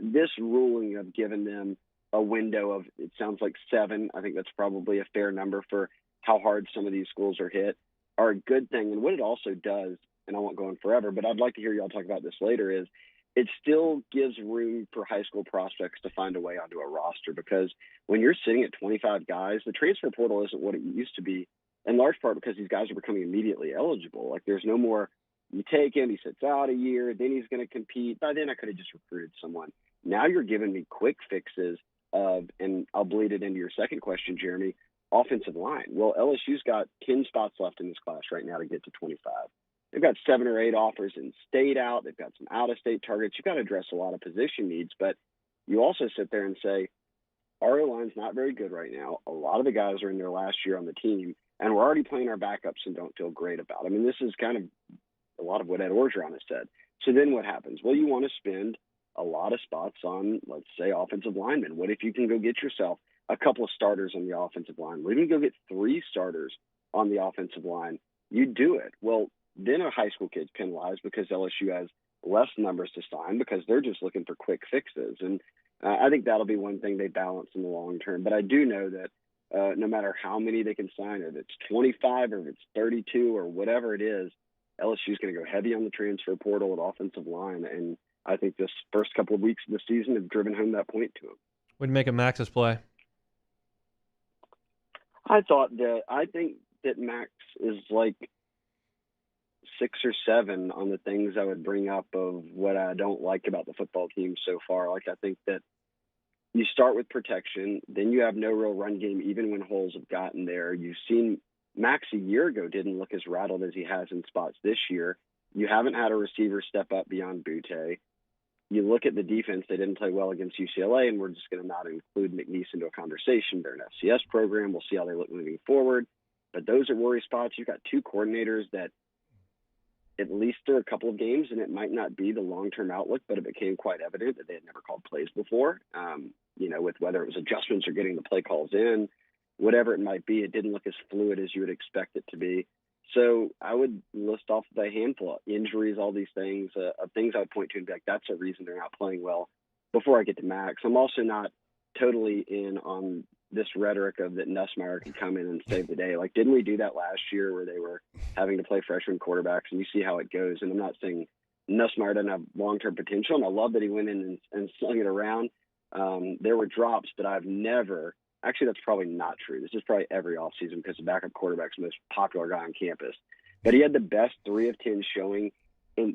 This ruling of giving them a window of, it sounds like 7. I think that's probably a fair number for how hard some of these schools are hit, are a good thing. And what it also does, and I won't go on forever, but I'd like to hear y'all talk about this later, is it still gives room for high school prospects to find a way onto a roster, because when you're sitting at 25 guys, the transfer portal isn't what it used to be, in large part because these guys are becoming immediately eligible. Like, there's no more, you take him, he sits out a year, then he's going to compete. By then I could have just recruited someone. Now you're giving me quick fixes of, and I'll bleed it into your second question, Jeremy, offensive line. Well, LSU's got 10 spots left in this class right now to get to 25. They've got 7 or 8 offers in state out. They've got some out-of-state targets. You've got to address a lot of position needs, but you also sit there and say, our O-line's not very good right now. A lot of the guys are in their last year on the team, and we're already playing our backups and don't feel great about it. I mean, this is kind of a lot of what Ed Orgeron has said. So then what happens? Well, you want to spend a lot of spots on, let's say, offensive linemen. What if you can go get yourself a couple of starters on the offensive line? What if you can go get 3 starters on the offensive line? You do it. Well, then a high school kid's penalized because LSU has less numbers to sign because they're just looking for quick fixes. And I think that'll be one thing they balance in the long term. But I do know that no matter how many they can sign, if it's 25 or if it's 32 or whatever it is, LSU's going to go heavy on the transfer portal at offensive line. And I think this first couple of weeks of the season have driven home that point to him. What do you make of Max's play? I think that Max is like 6 or 7 on the things I would bring up of what I don't like about the football team so far. Like, I think that you start with protection, then you have no real run game, even when holes have gotten there. You've seen Max a year ago didn't look as rattled as he has in spots this year. You haven't had a receiver step up beyond Butte. You look at the defense, they didn't play well against UCLA, and we're just going to not include McNeese into a conversation. They're an FCS program. We'll see how they look moving forward. But those are worry spots. You've got 2 coordinators that at least through a couple of games, and it might not be the long-term outlook, but it became quite evident that they had never called plays before. With whether it was adjustments or getting the play calls in, whatever it might be, it didn't look as fluid as you would expect it to be. So I would list off a handful of injuries, all these things, of things I would point to and be like, that's a reason they're not playing well before I get to Max. I'm also not totally in on this rhetoric of that Nussmeier could come in and save the day. Like, didn't we do that last year where they were having to play freshman quarterbacks, and you see how it goes? And I'm not saying Nussmeier doesn't have long-term potential, and I love that he went in and slung it around. There were drops, but I've never – actually, that's probably not true. This is probably every offseason because the backup quarterback's the most popular guy on campus. But he had the best 3 of 10 showing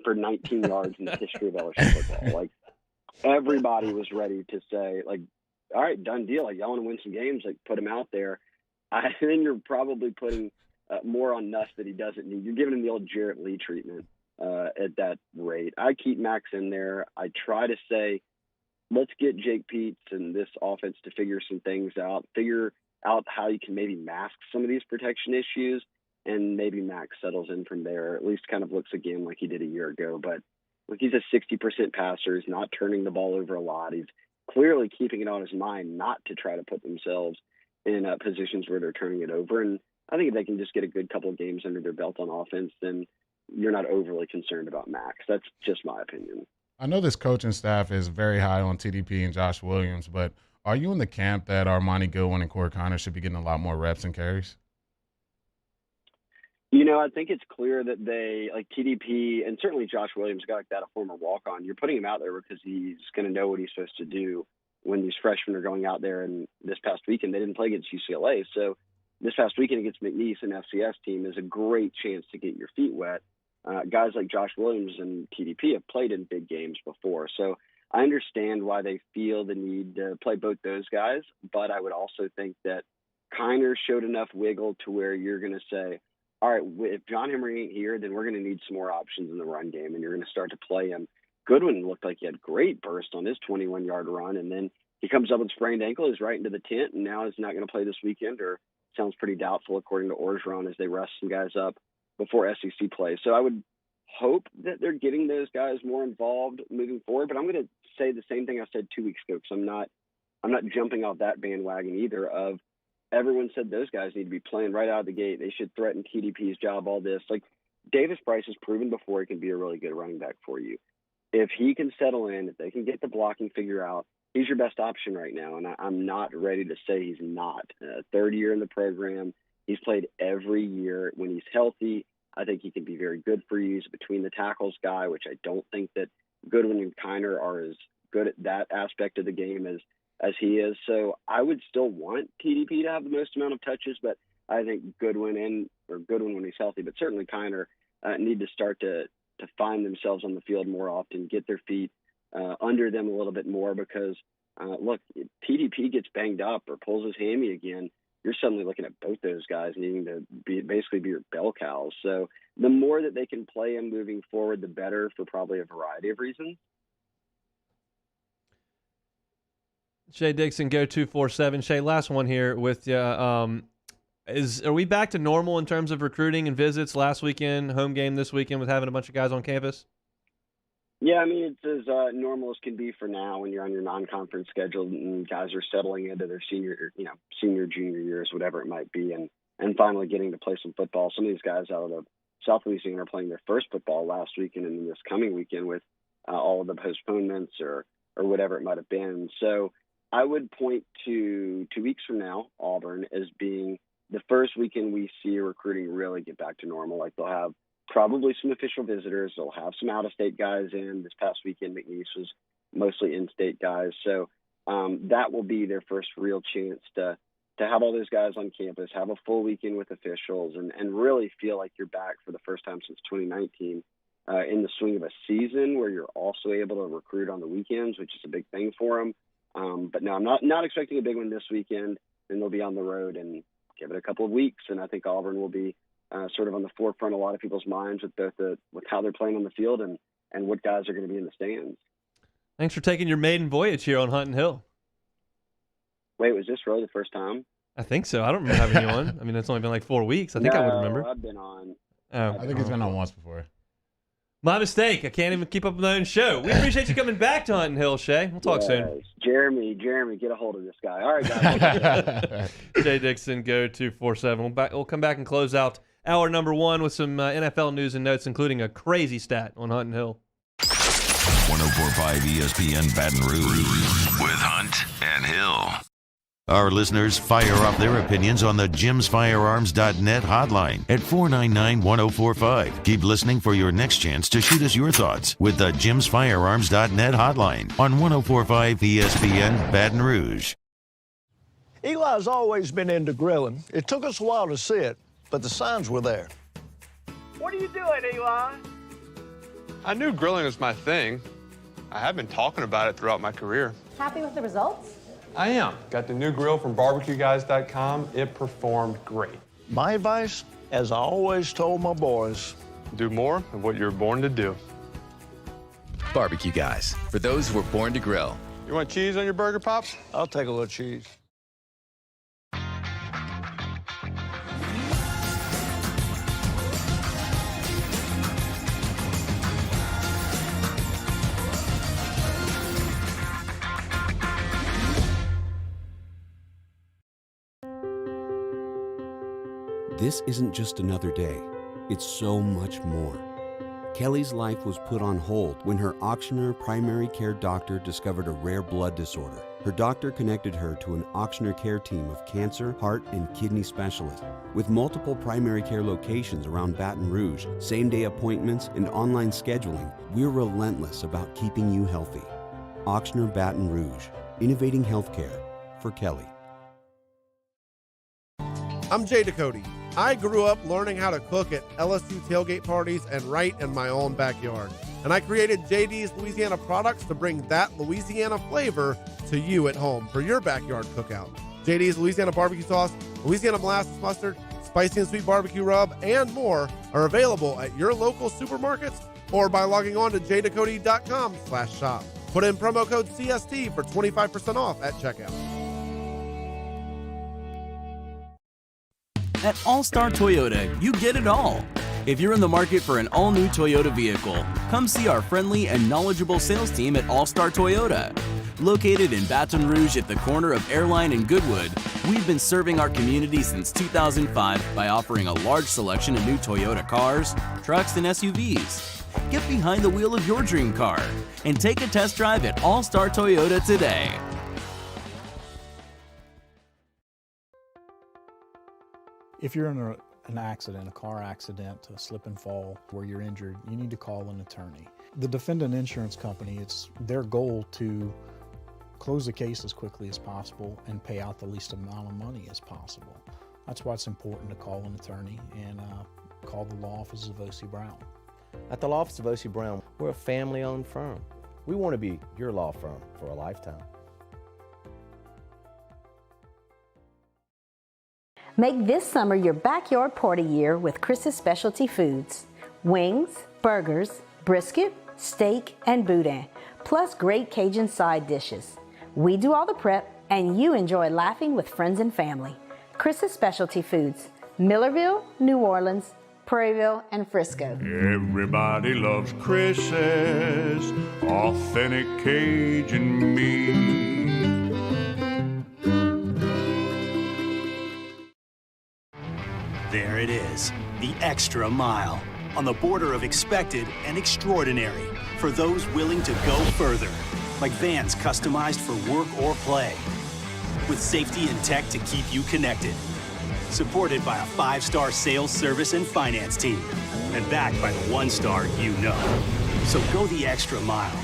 for 19 yards in the history of LSU football. Like, everybody was ready to say, like, all right, done deal. Like, y'all want to win some games, like, put him out there. Then you're probably putting more on Nuss that he doesn't need. You're giving him the old Jarrett Lee treatment at that rate. I keep Max in there. I try to say, let's get Jake Peets and this offense to figure some things out, figure out how you can maybe mask some of these protection issues, and maybe Max settles in from there, at least kind of looks again like he did a year ago. But look, he's a 60% passer. He's not turning the ball over a lot. He's clearly keeping it on his mind not to try to put themselves in positions where they're turning it over. And I think if they can just get a good couple of games under their belt on offense, then you're not overly concerned about Max. That's just my opinion. I know this coaching staff is very high on TDP and Josh Williams, but are you in the camp that Armani Goodwin and Corey Connor should be getting a lot more reps and carries? I think it's clear that they, like TDP and certainly Josh Williams, a guy like that, a former walk-on, you're putting him out there because he's going to know what he's supposed to do when these freshmen are going out there. And this past weekend, they didn't play against UCLA. So this past weekend against McNeese, an FCS team, is a great chance to get your feet wet. Guys like Josh Williams and TDP have played in big games before. So I understand why they feel the need to play both those guys, but I would also think that Kiner showed enough wiggle to where you're going to say, all right, if John Henry ain't here, then we're going to need some more options in the run game, and you're going to start to play him. Goodwin looked like he had great burst on his 21-yard run, and then he comes up with sprained ankle, is right into the tent, and now is not going to play this weekend, or sounds pretty doubtful according to Orgeron as they rest some guys up before SEC play. So I would hope that they're getting those guys more involved moving forward, but I'm going to say the same thing I said 2 weeks ago, because I'm not jumping off that bandwagon either of everyone said those guys need to be playing right out of the gate. They should threaten TDP's job, all this. Like, Davis Price has proven before he can be a really good running back for you. If he can settle in, if they can get the blocking figure out, he's your best option right now. And I'm not ready to say he's not. Third year in the program. He's played every year. When he's healthy, I think he can be very good for you. He's a between the tackles guy, which I don't think that Goodwin and Kiner are as good at that aspect of the game as he is. So I would still want TDP to have the most amount of touches, but I think Goodwin when he's healthy, but certainly Kiner need to start to find themselves on the field more often, get their feet under them a little bit more, because look, if TDP gets banged up or pulls his hammy again, you're suddenly looking at both those guys needing to basically be your bell cows. So the more that they can play him moving forward, the better, for probably a variety of reasons. Shay Dixon, Go 247. Shay, last one here with you. Are we back to normal in terms of recruiting and visits? Last weekend, home game this weekend with having a bunch of guys on campus? Yeah, I mean, it's as normal as can be for now when you're on your non-conference schedule and guys are settling into their senior, junior years, whatever it might be, and finally getting to play some football. Some of these guys out of the South Louisiana are playing their first football last weekend and this coming weekend with all of the postponements or whatever it might have been. So I would point to 2 weeks from now, Auburn, as being the first weekend we see recruiting really get back to normal. Like, they'll have probably some official visitors. They'll have some out-of-state guys in. This past weekend, McNeese was mostly in-state guys. So that will be their first real chance to have all those guys on campus, have a full weekend with officials, and really feel like you're back for the first time since 2019 in the swing of a season where you're also able to recruit on the weekends, which is a big thing for them. But no, I'm not expecting a big one this weekend. Then they'll be on the road, and give it a couple of weeks, and I think Auburn will be sort of on the forefront of a lot of people's minds with with how they're playing on the field and what guys are going to be in the stands. Thanks for taking your maiden voyage here on Hunt and Hill. Wait, was this really the first time? I think so. I don't remember having you on. I mean, it's only been like 4 weeks. I think I would remember. I've been on. I think he's been on once before. My mistake. I can't even keep up with my own show. We appreciate you coming back to Hunt and Hill, Shay. We'll talk soon. Jeremy, get a hold of this guy. All right, guys. Shay Dixon, Go 247. We'll come back and close out hour number one with some NFL news and notes, including a crazy stat on Hunt and Hill. 104.5 ESPN Baton Rouge with Hunt and Hill. Our listeners fire up their opinions on the jimsfirearms.net hotline at 499-1045. Keep listening for your next chance to shoot us your thoughts with the jimsfirearms.net hotline on 104.5 ESPN Baton Rouge. Eli's always been into grilling. It took us a while to see it, but the signs were there. What are you doing, Eli? I knew grilling was my thing. I have been talking about it throughout my career. Happy with the results? I am. Got the new grill from barbecueguys.com. It performed great. My advice, as I always told my boys, do more of what you're born to do. Barbecue Guys, for those who were born to grill. You want cheese on your burger, Pops? I'll take a little cheese. This isn't just another day. It's so much more. Kelly's life was put on hold when her auctioneer primary care doctor discovered a rare blood disorder. Her doctor connected her to an auctioneer care team of cancer, heart, and kidney specialists. With multiple primary care locations around Baton Rouge, same-day appointments, and online scheduling, we're relentless about keeping you healthy. Auctioneer Baton Rouge, innovating healthcare for Kelly. I'm Jay Ducote. I grew up learning how to cook at LSU tailgate parties and right in my own backyard. And I created JD's Louisiana products to bring that Louisiana flavor to you at home for your backyard cookout. JD's Louisiana barbecue sauce, Louisiana molasses mustard, spicy and sweet barbecue rub, and more are available at your local supermarkets or by logging on to jducote.com/shop. Put in promo code CST for 25% off at checkout. At All-Star Toyota, you get it all. If you're in the market for an all-new Toyota vehicle, come see our friendly and knowledgeable sales team at All-Star Toyota. Located in Baton Rouge at the corner of Airline and Goodwood, we've been serving our community since 2005 by offering a large selection of new Toyota cars, trucks, and SUVs. Get behind the wheel of your dream car and take a test drive at All Star Toyota today. If you're in an accident, a car accident, a slip and fall where you're injured, you need to call an attorney. The defendant insurance company, it's their goal to close the case as quickly as possible and pay out the least amount of money as possible. That's why it's important to call an attorney and call the law office of O.C. Brown. At the law office of O.C. Brown, we're a family-owned firm. We want to be your law firm for a lifetime. Make this summer your backyard party year with Chris's Specialty Foods. Wings, burgers, brisket, steak, and boudin, plus great Cajun side dishes. We do all the prep, and you enjoy laughing with friends and family. Chris's Specialty Foods, Millerville, New Orleans, Prairieville, and Frisco. Everybody loves Chris's authentic Cajun meat. There it is, the extra mile, on the border of expected and extraordinary for those willing to go further, like vans customized for work or play, with safety and tech to keep you connected, supported by a 5-star sales, service, and finance team, and backed by the 1-star you know. So go the extra mile.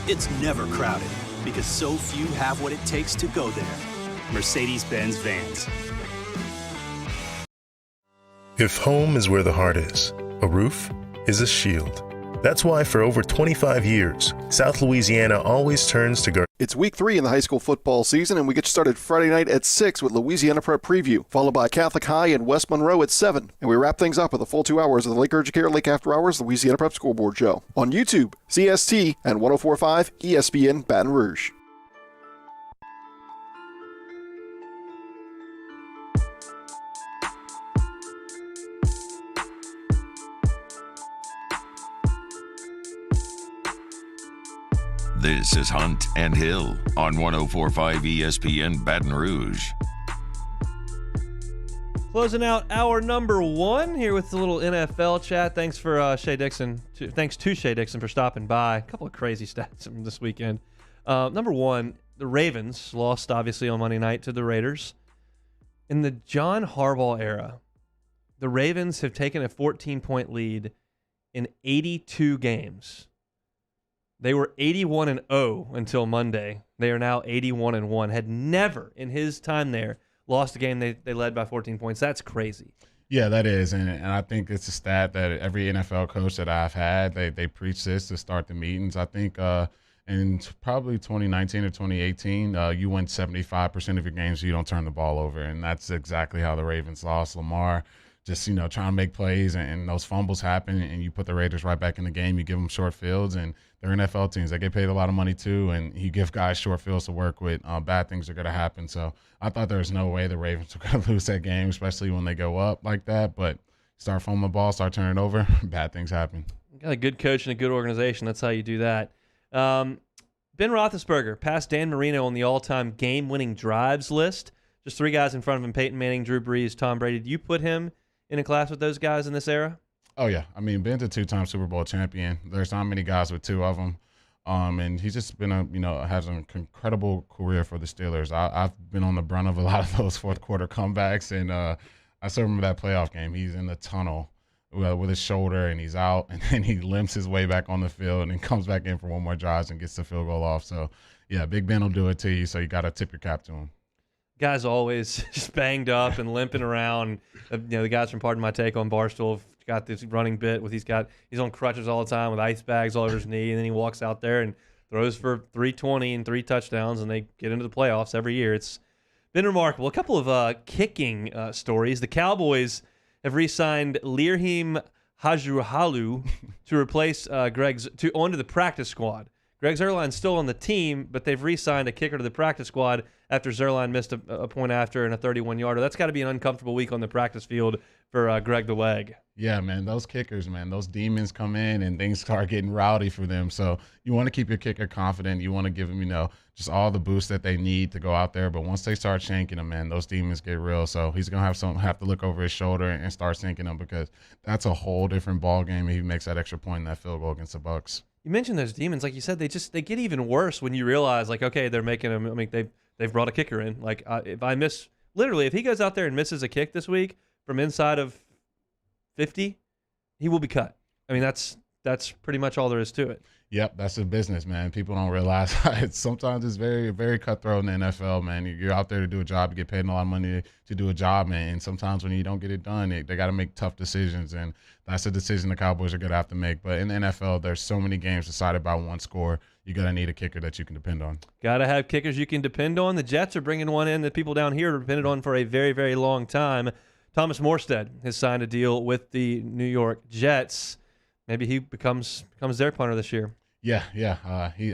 It's never crowded, because so few have what it takes to go there. Mercedes-Benz Vans. If home is where the heart is, a roof is a shield. That's why for over 25 years, South Louisiana always turns to It's week 3 in the high school football season, and we get started Friday night at 6 with Louisiana Prep Preview, followed by Catholic High and West Monroe at 7. And we wrap things up with a full 2 hours of the Lake Urgent Care Lake After Hours Louisiana Prep Scoreboard Show on YouTube, CST, and 104.5 ESPN Baton Rouge. This is Hunt and Hill on 104.5 ESPN Baton Rouge. Closing out hour number 1 here with a little NFL chat. Thanks for Shay Dixon. Thanks to Shay Dixon for stopping by. A couple of crazy stats from this weekend. Number 1, the Ravens lost obviously on Monday night to the Raiders. In the John Harbaugh era, the Ravens have taken a 14-point lead in 82 games. They were 81-0 until Monday. They are now 81-1. Had never in his time there lost a game they led by 14 points. That's crazy. Yeah, that is. And I think it's a stat that every NFL coach that I've had, they preach this to start the meetings. I think in probably 2019 or 2018, you win 75% of your games, so you don't turn the ball over. And that's exactly how the Ravens lost. Lamar just, trying to make plays, and those fumbles happen, and you put the Raiders right back in the game. You give them short fields, and they're NFL teams. They get paid a lot of money too, and you give guys short fields to work with. Bad things are going to happen. So I thought there was no way the Ravens were going to lose that game, especially when they go up like that. But start fumbling the ball, start turning it over, bad things happen. You got a good coach and a good organization. That's how you do that. Ben Roethlisberger passed Dan Marino on the all-time game-winning drives list. Just 3 guys in front of him: Peyton Manning, Drew Brees, Tom Brady. Do you put him in a class with those guys in this era? Oh, yeah. I mean, Ben's a 2-time Super Bowl champion. There's not many guys with 2 of them. And he's just been has an incredible career for the Steelers. I've been on the brunt of a lot of those fourth quarter comebacks, and I still remember that playoff game. He's in the tunnel with his shoulder, and he's out, and then he limps his way back on the field and comes back in for one more drive and gets the field goal off. So, yeah, Big Ben will do it to you, so you got to tip your cap to him. Guys always just banged up and limping around. The guys from Pardon My Take on Barstool have got this running bit with he's on crutches all the time with ice bags all over his knee, and then he walks out there and throws for 320 and 3 touchdowns, and they get into the playoffs every year. It's been remarkable. A couple of kicking stories. The Cowboys have re-signed Lirheem Hajuhalu to replace onto the practice squad. Greg Zuerlein's still on the team, but they've re-signed a kicker to the practice squad after Zuerlein missed a point after and a 31-yarder. That's got to be an uncomfortable week on the practice field for Greg the Leg. Yeah, man, those kickers, man, those demons come in and things start getting rowdy for them. So you want to keep your kicker confident. You want to give them, just all the boost that they need to go out there. But once they start shanking them, man, those demons get real. So he's gonna have to look over his shoulder and start sinking them, because that's a whole different ball game if he makes that extra point in that field goal against the Bucs. You mentioned those demons, like you said, they get even worse when you realize, like, okay, they're making them. I mean, they've brought a kicker in. Like, if he goes out there and misses a kick this week from inside of 50, he will be cut. I mean, that's pretty much all there is to it. Yep, that's the business, man. People don't realize sometimes it's very, very cutthroat in the NFL, man. You're out there to do a job, you get paid a lot of money to do a job, man. And sometimes when you don't get it done, they got to make tough decisions, and that's a decision the Cowboys are going to have to make. But in the NFL, there's so many games decided by one score. You're going to need a kicker that you can depend on. Got to have kickers you can depend on. The Jets are bringing one in that people down here have depended on for a very, very long time. Thomas Morstead has signed a deal with the New York Jets. Maybe he becomes their punter this year. Yeah.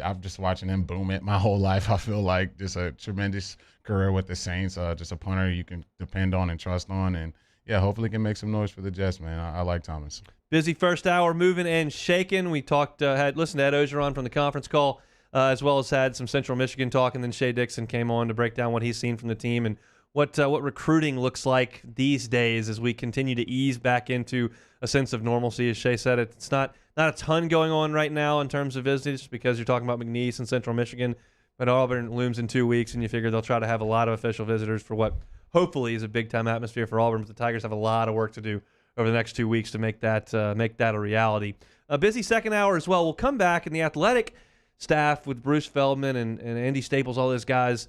I'm just watching him boom it my whole life. I feel like just a tremendous career with the Saints. Just a punter you can depend on and trust on. And, yeah, hopefully can make some noise for the Jets, man. I like Thomas. Busy first hour, moving and shaking. We listened to Ed Ogeron from the conference call, as well as had some Central Michigan talk, and then Shea Dixon came on to break down what he's seen from the team and what recruiting looks like these days as we continue to ease back into a sense of normalcy. As Shea said, it's not a ton going on right now in terms of visitors, because you're talking about McNeese and Central Michigan, but Auburn looms in 2 weeks, and you figure they'll try to have a lot of official visitors for what hopefully is a big-time atmosphere for Auburn, but the Tigers have a lot of work to do over the next 2 weeks to make that a reality. A busy second hour as well. We'll come back, and the athletic staff with Bruce Feldman and Andy Staples, all those guys,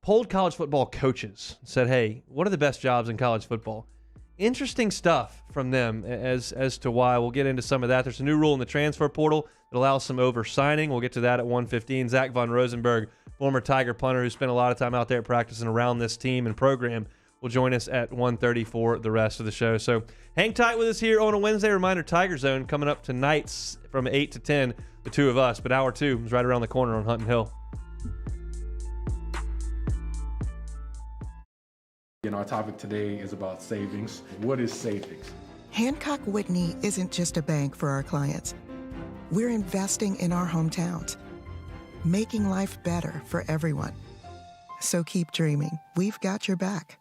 polled college football coaches, said, hey, what are the best jobs in college football? Interesting stuff from them as to why. We'll get into some of that. There's a new rule in the transfer portal that allows some over-signing. We'll get to that at 1:15. Zach Von Rosenberg, former Tiger punter who spent a lot of time out there practicing around this team and program, will join us at 1:30 for the rest of the show. So hang tight with us here on a Wednesday. Reminder, Tiger Zone coming up tonight from 8 to 10, the two of us. But hour 2 is right around the corner on Hunting Hill. Our topic today is about savings. What is savings? Hancock Whitney isn't just a bank for our clients. We're investing in our hometowns, making life better for everyone. So keep dreaming. We've got your back.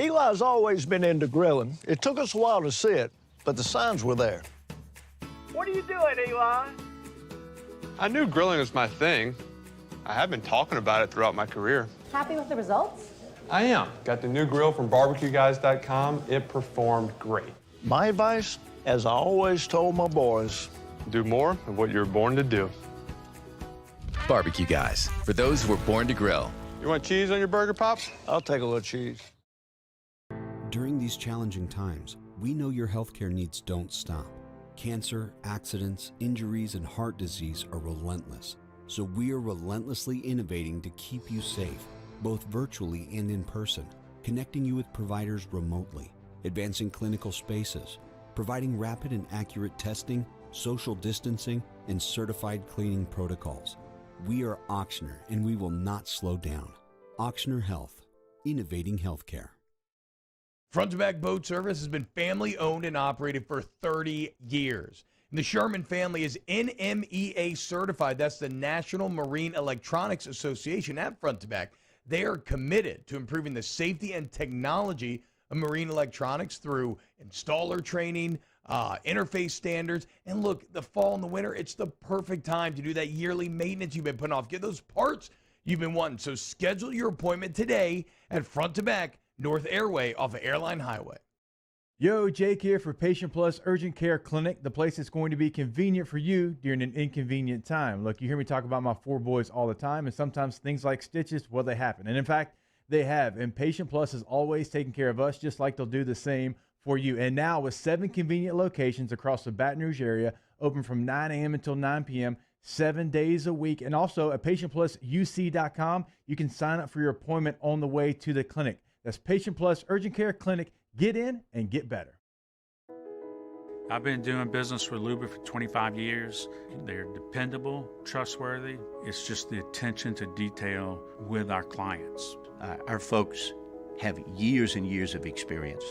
Eli's always been into grilling. It took us a while to see it, but the signs were there. What are you doing, Eli? I knew grilling was my thing. I have been talking about it throughout my career. Happy with the results? I am. Got the new grill from barbecueguys.com. It performed great. My advice, as I always told my boys, do more of what you were born to do. Barbecue Guys, for those who were born to grill. You want cheese on your burger, Pops? I'll take a little cheese. During these challenging times, we know your healthcare needs don't stop. Cancer, accidents, injuries, and heart disease are relentless. So we are relentlessly innovating to keep you safe, both virtually and in person, connecting you with providers remotely, advancing clinical spaces, providing rapid and accurate testing, social distancing, and certified cleaning protocols. We are Auctioner, and we will not slow down. Auctioner Health, innovating healthcare. Front to Back Boat Service has been family owned and operated for 30 years. And the Sherman family is NMEA certified. That's the National Marine Electronics Association at Front to Back. They are committed to improving the safety and technology of marine electronics through installer training, interface standards. And look, the fall and the winter, it's the perfect time to do that yearly maintenance you've been putting off. Get those parts you've been wanting. So schedule your appointment today at Front to Back North Airway off of Airline Highway. Yo, Jake here for Patient Plus Urgent Care Clinic, the place that's going to be convenient for you during an inconvenient time. Look, you hear me talk about my 4 boys all the time, and sometimes things like stitches, well, they happen. And in fact, they have. And Patient Plus has always taken care of us, just like they'll do the same for you. And now with 7 convenient locations across the Baton Rouge area, open from 9 a.m. until 9 p.m., 7 days a week. And also at patientplusuc.com, you can sign up for your appointment on the way to the clinic. That's Patient Plus Urgent Care Clinic. Get in and get better. I've been doing business with Luba for 25 years. They're dependable, trustworthy. It's just the attention to detail with our clients. Our folks have years and years of experience.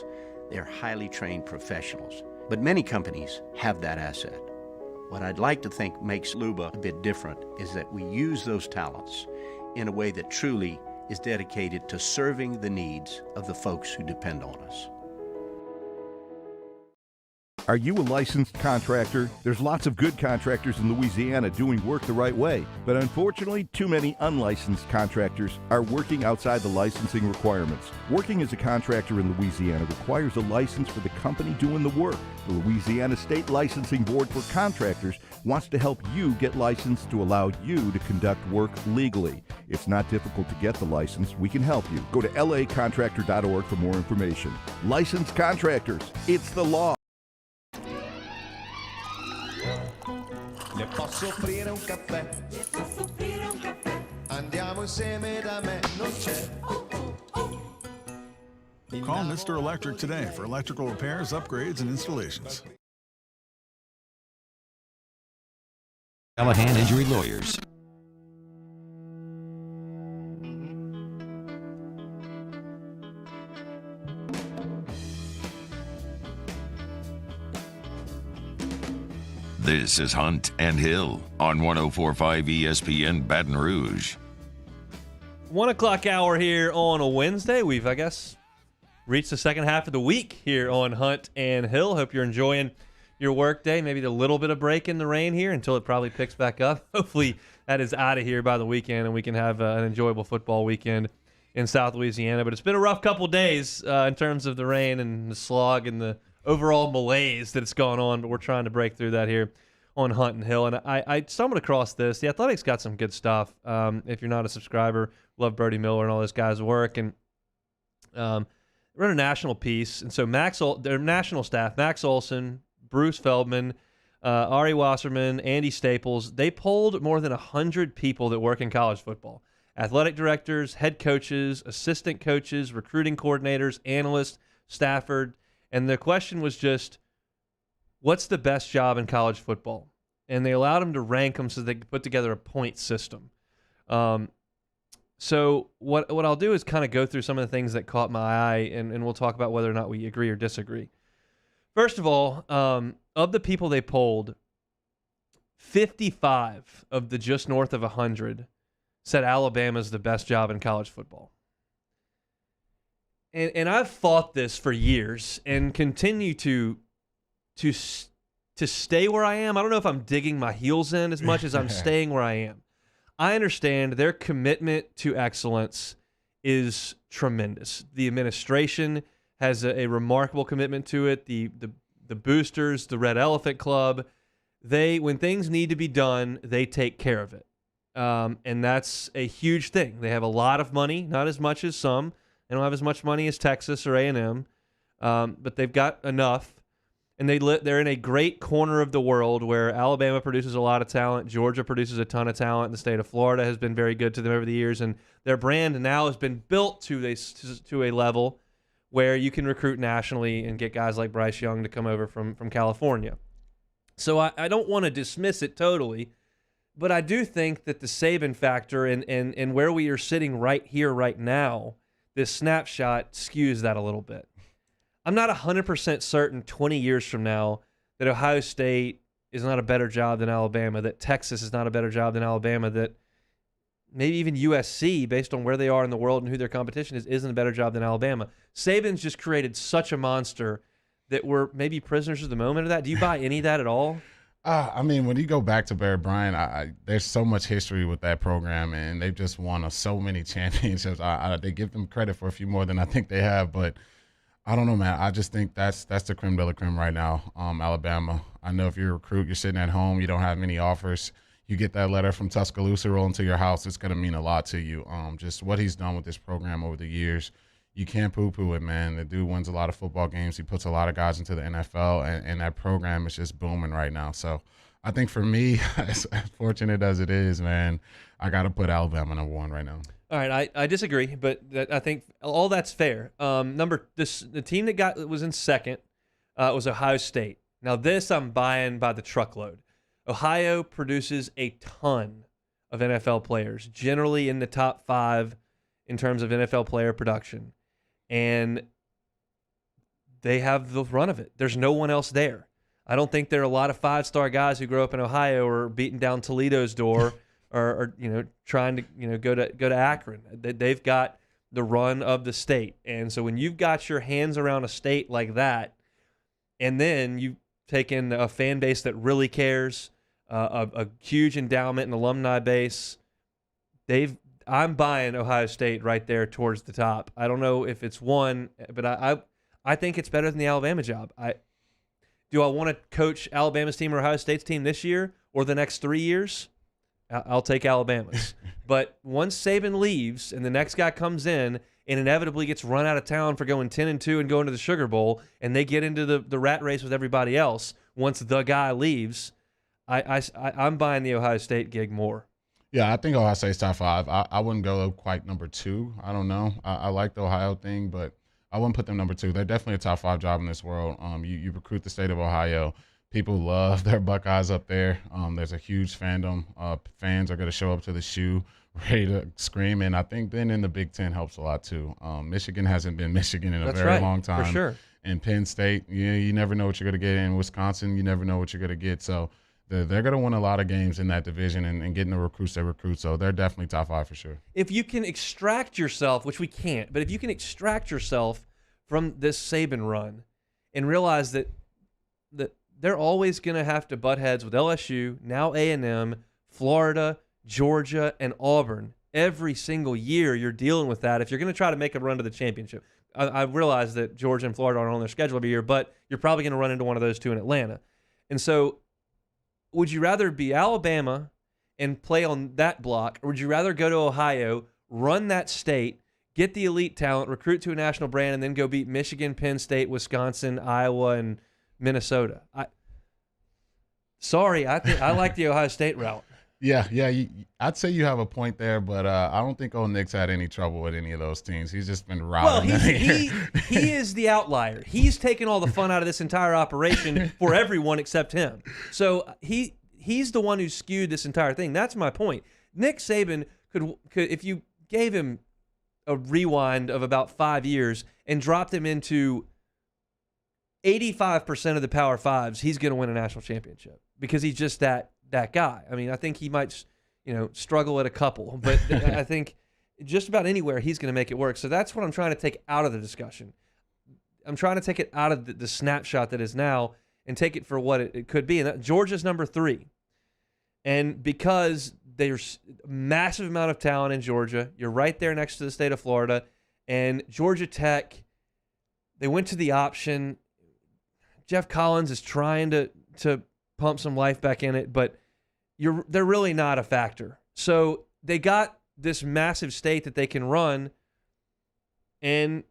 They're highly trained professionals. But many companies have that asset. What I'd like to think makes Luba a bit different is that we use those talents in a way that truly is dedicated to serving the needs of the folks who depend on us. Are you a licensed contractor? There's lots of good contractors in Louisiana doing work the right way, but unfortunately, too many unlicensed contractors are working outside the licensing requirements. Working as a contractor in Louisiana requires a license for the company doing the work. The Louisiana State Licensing Board for Contractors wants to help you get licensed to allow you to conduct work legally. It's not difficult to get the license. We can help you. Go to lacontractor.org for more information. Licensed contractors, it's the law. Le posso offrire un caffè? Le posso offrire un caffè? Andiamo insieme da me, non c'è. Call Mr. Electric today for electrical repairs, upgrades, and installations. Callahan Injury Lawyers. This is Hunt and Hill on 104.5 ESPN Baton Rouge. 1 o'clock hour here on a Wednesday. We've, I guess, reached the second half of the week here on Hunt and Hill. Hope you're enjoying your work day. Maybe a little bit of break in the rain here until it probably picks back up. Hopefully that is out of here by the weekend and we can have an enjoyable football weekend in South Louisiana. But it's been a rough couple days in terms of the rain and the slog and the overall malaise that it's gone on, but we're trying to break through that here on Hunt and Hill. And I stumbled across this. The Athletics got some good stuff. If you're not a subscriber, love Brody Miller and all those guys' work. And run a national piece. And so their national staff, Max Olson, Bruce Feldman, Ari Wasserman, Andy Staples, they polled more than 100 people that work in college football. Athletic directors, head coaches, assistant coaches, recruiting coordinators, analysts, Stafford. And the question was just, what's the best job in college football? And they allowed them to rank them so they could put together a point system. So what I'll do is kind of go through some of the things that caught my eye, and we'll talk about whether or not we agree or disagree. First of all, of the people they polled, 55 of the just north of 100 said Alabama's the best job in college football. And I've fought this for years and continue to stay where I am. I don't know if I'm digging my heels in as much as I'm staying where I am. I understand their commitment to excellence is tremendous. The administration has a remarkable commitment to it. The boosters, the Red Elephant Club, when things need to be done, they take care of it. And that's a huge thing. They have a lot of money, not as much as some. They don't have as much money as Texas or A&M, but they've got enough. And they're in a great corner of the world where Alabama produces a lot of talent, Georgia produces a ton of talent, and the state of Florida has been very good to them over the years. And their brand now has been built to a level where you can recruit nationally and get guys like Bryce Young to come over from California. So I don't want to dismiss it totally, but I do think that the Saban factor and where we are sitting right here, right now, this snapshot skews that a little bit. I'm not 100% certain 20 years from now that Ohio State is not a better job than Alabama, that Texas is not a better job than Alabama, that maybe even USC, based on where they are in the world and who their competition is, isn't a better job than Alabama. Saban's just created such a monster that we're maybe prisoners of the moment of that. Do you buy any of that at all? I mean, when you go back to Barry Bryant, there's so much history with that program, and they've just won so many championships. They give them credit for a few more than I think they have, but I don't know, man. I just think that's the creme de la creme right now, Alabama. I know if you're a recruit, you're sitting at home, you don't have many offers, you get that letter from Tuscaloosa rolling to your house, it's going to mean a lot to you. Just what he's done with this program over the years. you can't poo-poo it, man. The dude wins a lot of football games. He puts a lot of guys into the NFL, and that program is just booming right now. So I think for me, as fortunate as it is, man, I got to put Alabama number 1 right now. All right, I disagree, but I think all that's fair. The team that was in second was Ohio State. Now this I'm buying by the truckload. Ohio produces a ton of NFL players, generally in the top 5 in terms of NFL player production, and they have the run of it. There's no one else there. I don't think there are a lot of 5-star guys who grow up in Ohio or beating down Toledo's door or trying to go to Akron. They've got the run of the state. And so when you've got your hands around a state like that, and then you take in a fan base that really cares, a huge endowment and alumni base, I'm buying Ohio State right there towards the top. I don't know if it's 1, but I think it's better than the Alabama job. Do I want to coach Alabama's team or Ohio State's team this year or the next 3 years? I'll take Alabama's. But once Saban leaves and the next guy comes in and inevitably gets run out of town for going 10-2 and going to the Sugar Bowl, and they get into the rat race with everybody else once the guy leaves, I'm buying the Ohio State gig more. Yeah, I think Ohio State's top 5. I wouldn't go quite number 2. I don't know. I like the Ohio thing, but I wouldn't put them number 2. They're definitely a top 5 job in this world. You recruit the state of Ohio. People love their Buckeyes up there. There's a huge fandom. Fans are going to show up to the shoe ready to scream, and I think being in the Big Ten helps a lot too. Michigan hasn't been Michigan in a very long time. For sure. And Penn State, you never know what you're going to get. In Wisconsin, you never know what you're going to get. So they're going to win a lot of games in that division and getting the recruits they recruit. So they're definitely top 5 for sure. If you can extract yourself, which we can't, but if you can extract yourself from this Saban run and realize that they're always going to have to butt heads with LSU, now A&M, Florida, Georgia, and Auburn. Every single year you're dealing with that if you're going to try to make a run to the championship. I realize that Georgia and Florida aren't on their schedule every year, but you're probably going to run into one of those two in Atlanta. And so would you rather be Alabama and play on that block, or would you rather go to Ohio, run that state, get the elite talent, recruit to a national brand, and then go beat Michigan, Penn State, Wisconsin, Iowa, and Minnesota? I like the Ohio State route. Yeah, I'd say you have a point there, but I don't think Old Nick's had any trouble with any of those teams. He's just been routing. Well, he is the outlier. He's taken all the fun out of this entire operation for everyone except him. So he's the one who skewed this entire thing. That's my point. Nick Saban could if you gave him a rewind of about 5 years and dropped him into 85% of the Power Fives, he's going to win a national championship because he's just that guy. I mean, I think he might, struggle at a couple, but I think just about anywhere he's going to make it work. So that's what I'm trying to take out of the discussion. I'm trying to take it out of the snapshot that is now and take it for what it could be. And Georgia's number 3. And because there's a massive amount of talent in Georgia, you're right there next to the state of Florida, and Georgia Tech, they went to the option. Jeff Collins is trying to pump some life back in it, but they're really not a factor. So they got this massive state that they can run, and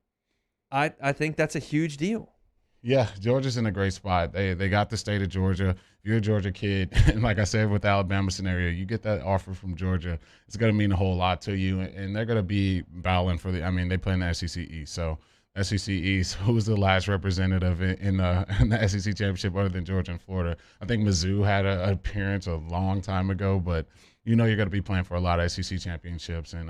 I think that's a huge deal. Yeah, Georgia's in a great spot. They got the state of Georgia. If you're a Georgia kid, and like I said with the Alabama scenario, you get that offer from Georgia, it's going to mean a whole lot to you, and they're going to be battling for they play in the SEC East, so SEC East, who's the last representative in the SEC championship other than Georgia and Florida? I think Mizzou had an appearance a long time ago, but you're going to be playing for a lot of SEC championships, and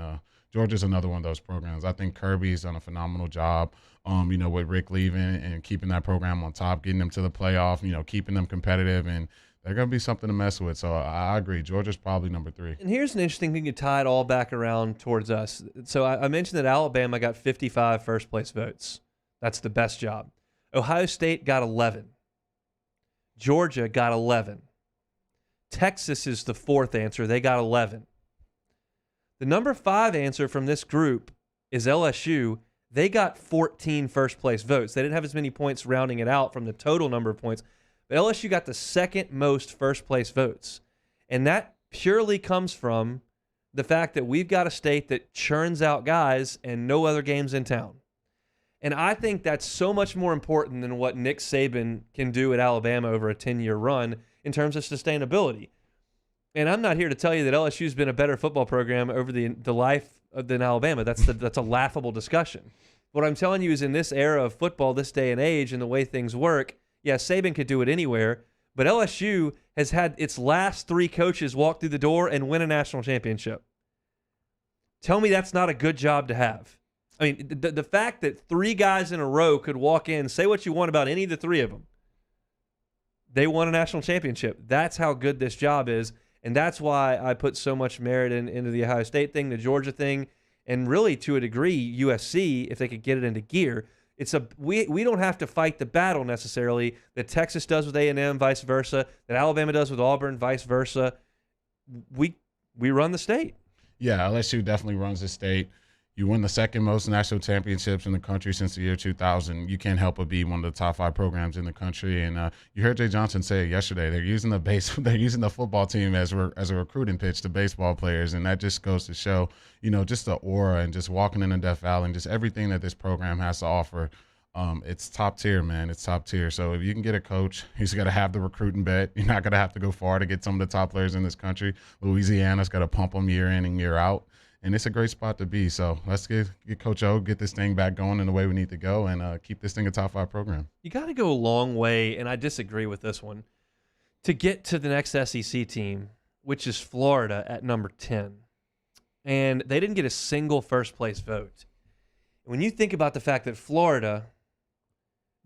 Georgia's another one of those programs. I think Kirby's done a phenomenal job, with Rick leaving and keeping that program on top, getting them to the playoff, keeping them competitive, and they're going to be something to mess with. So I agree. Georgia's probably number 3. And here's an interesting thing to tie it all back around towards us. So I mentioned that Alabama got 55 first-place votes. That's the best job. Ohio State got 11. Georgia got 11. Texas is the 4th answer. They got 11. The number 5 answer from this group is LSU. They got 14 first-place votes. They didn't have as many points rounding it out from the total number of points. But LSU got the 2nd most first-place votes. And that purely comes from the fact that we've got a state that churns out guys and no other games in town. And I think that's so much more important than what Nick Saban can do at Alabama over a 10-year run in terms of sustainability. And I'm not here to tell you that LSU's been a better football program over the life than Alabama. That's a laughable discussion. What I'm telling you is in this era of football, this day and age, and the way things work, yeah, Saban could do it anywhere, but LSU has had its last 3 coaches walk through the door and win a national championship. Tell me that's not a good job to have. I mean, the fact that 3 guys in a row could walk in, say what you want about any of the 3 of them, they won a national championship. That's how good this job is, and that's why I put so much merit into the Ohio State thing, the Georgia thing, and really, to a degree, USC, if they could get it into gear. We don't have to fight the battle necessarily that Texas does with A&M, vice versa, that Alabama does with Auburn, vice versa. We run the state. Yeah, LSU definitely runs the state. You win the second most national championships in the country since the year 2000. You can't help but be one of the top 5 programs in the country. And you heard Jay Johnson say it yesterday. They're using the football team as a recruiting pitch to baseball players, and that just goes to show, just the aura and just walking into Death Valley and just everything that this program has to offer. It's top tier, man. It's top tier. So if you can get a coach, he's got to have the recruiting bet. You're not going to have to go far to get some of the top players in this country. Louisiana's got to pump them year in and year out. And it's a great spot to be. So let's get Coach O, get this thing back going in the way we need to go, and keep this thing a top 5 program. You got to go a long way, and I disagree with this one, to get to the next SEC team, which is Florida at number 10. And they didn't get a single first-place vote. When you think about the fact that Florida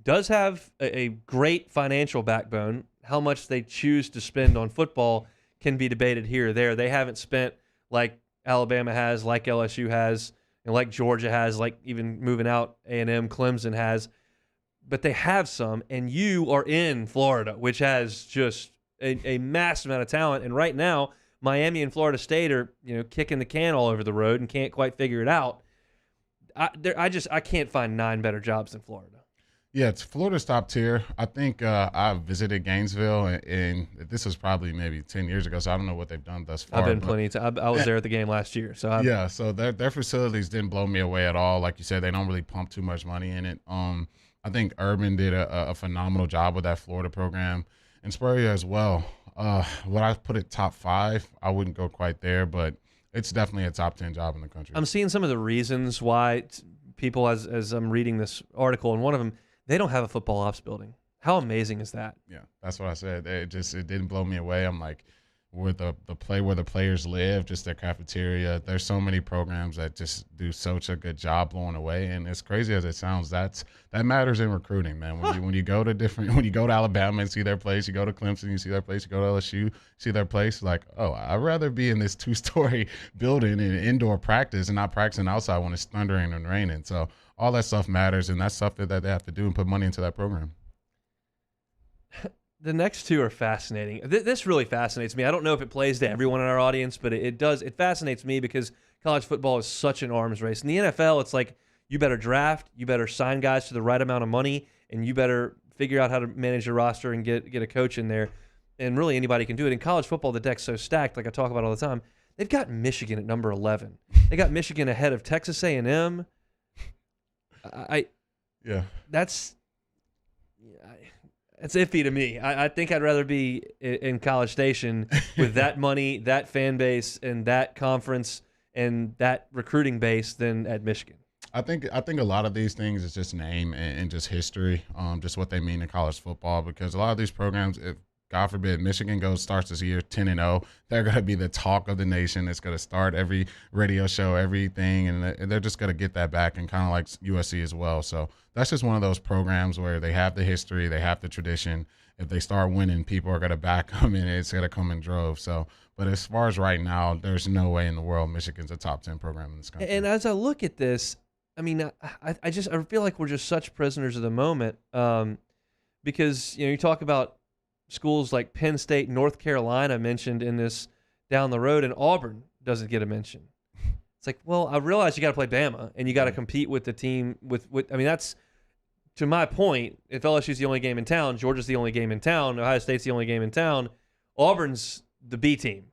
does have a great financial backbone, how much they choose to spend on football can be debated here or there. They haven't spent like Alabama has, like LSU has, and like Georgia has, like even moving out A&M, Clemson has. But they have some, and you are in Florida, which has just a massive amount of talent. And right now, Miami and Florida State are kicking the can all over the road and can't quite figure it out. I can't find 9 better jobs than Florida. Yeah, it's Florida's top tier. I think I visited Gainesville, and this was probably maybe 10 years ago, so I don't know what they've done thus far. I've been plenty of time. I was there at the game last year. So their facilities didn't blow me away at all. Like you said, they don't really pump too much money in it. I think Urban did a phenomenal job with that Florida program, and Spurrier as well. Would I put it top 5? I wouldn't go quite there, but it's definitely a top 10 job in the country. I'm seeing some of the reasons why people, as I'm reading this article, and one of them, they don't have a football ops building. How amazing is that? Yeah, that's what I said. It didn't blow me away. I'm like, where the players live, just their cafeteria. There's so many programs that just do such a good job blowing away. And as crazy as it sounds, that matters in recruiting, man. When you go to Alabama and see their place, you go to Clemson, you see their place, you go to LSU, see their place, like, oh, I'd rather be in this 2-story building in indoor practice and not practicing outside when it's thundering and raining. So all that stuff matters, and that's stuff that they have to do and put money into that program. The next 2 are fascinating. This really fascinates me. I don't know if it plays to everyone in our audience, but it does. It fascinates me because college football is such an arms race. In the NFL, it's like you better draft, you better sign guys to the right amount of money, and you better figure out how to manage your roster and get a coach in there. And really anybody can do it. In college football, the deck's so stacked, like I talk about all the time. They've got Michigan at number 11. They got Michigan ahead of Texas A&M. That's iffy to me. I think I'd rather be in College Station with that money, that fan base, and that conference, and that recruiting base than at Michigan. I think a lot of these things is just name and just history, just what they mean in college football. Because a lot of these programs, if God forbid Michigan starts this year 10-0, they're going to be the talk of the nation. It's going to start every radio show, everything, and they're just going to get that back, and kind of like USC as well. So that's just one of those programs where they have the history, they have the tradition. If they start winning, people are going to back them, and it's going to come in droves. So, but as far as right now, there's no way in the world Michigan's a top 10 program in this country. And as I look at this, I mean, I feel like we're just such prisoners of the moment, because you talk about schools like Penn State, North Carolina mentioned in this down the road, and Auburn doesn't get a mention. It's like, well, I realize you got to play Bama and you got to compete with the team with. I mean, that's to my point. If LSU's the only game in town, Georgia's the only game in town, Ohio State's the only game in town, Auburn's the B team.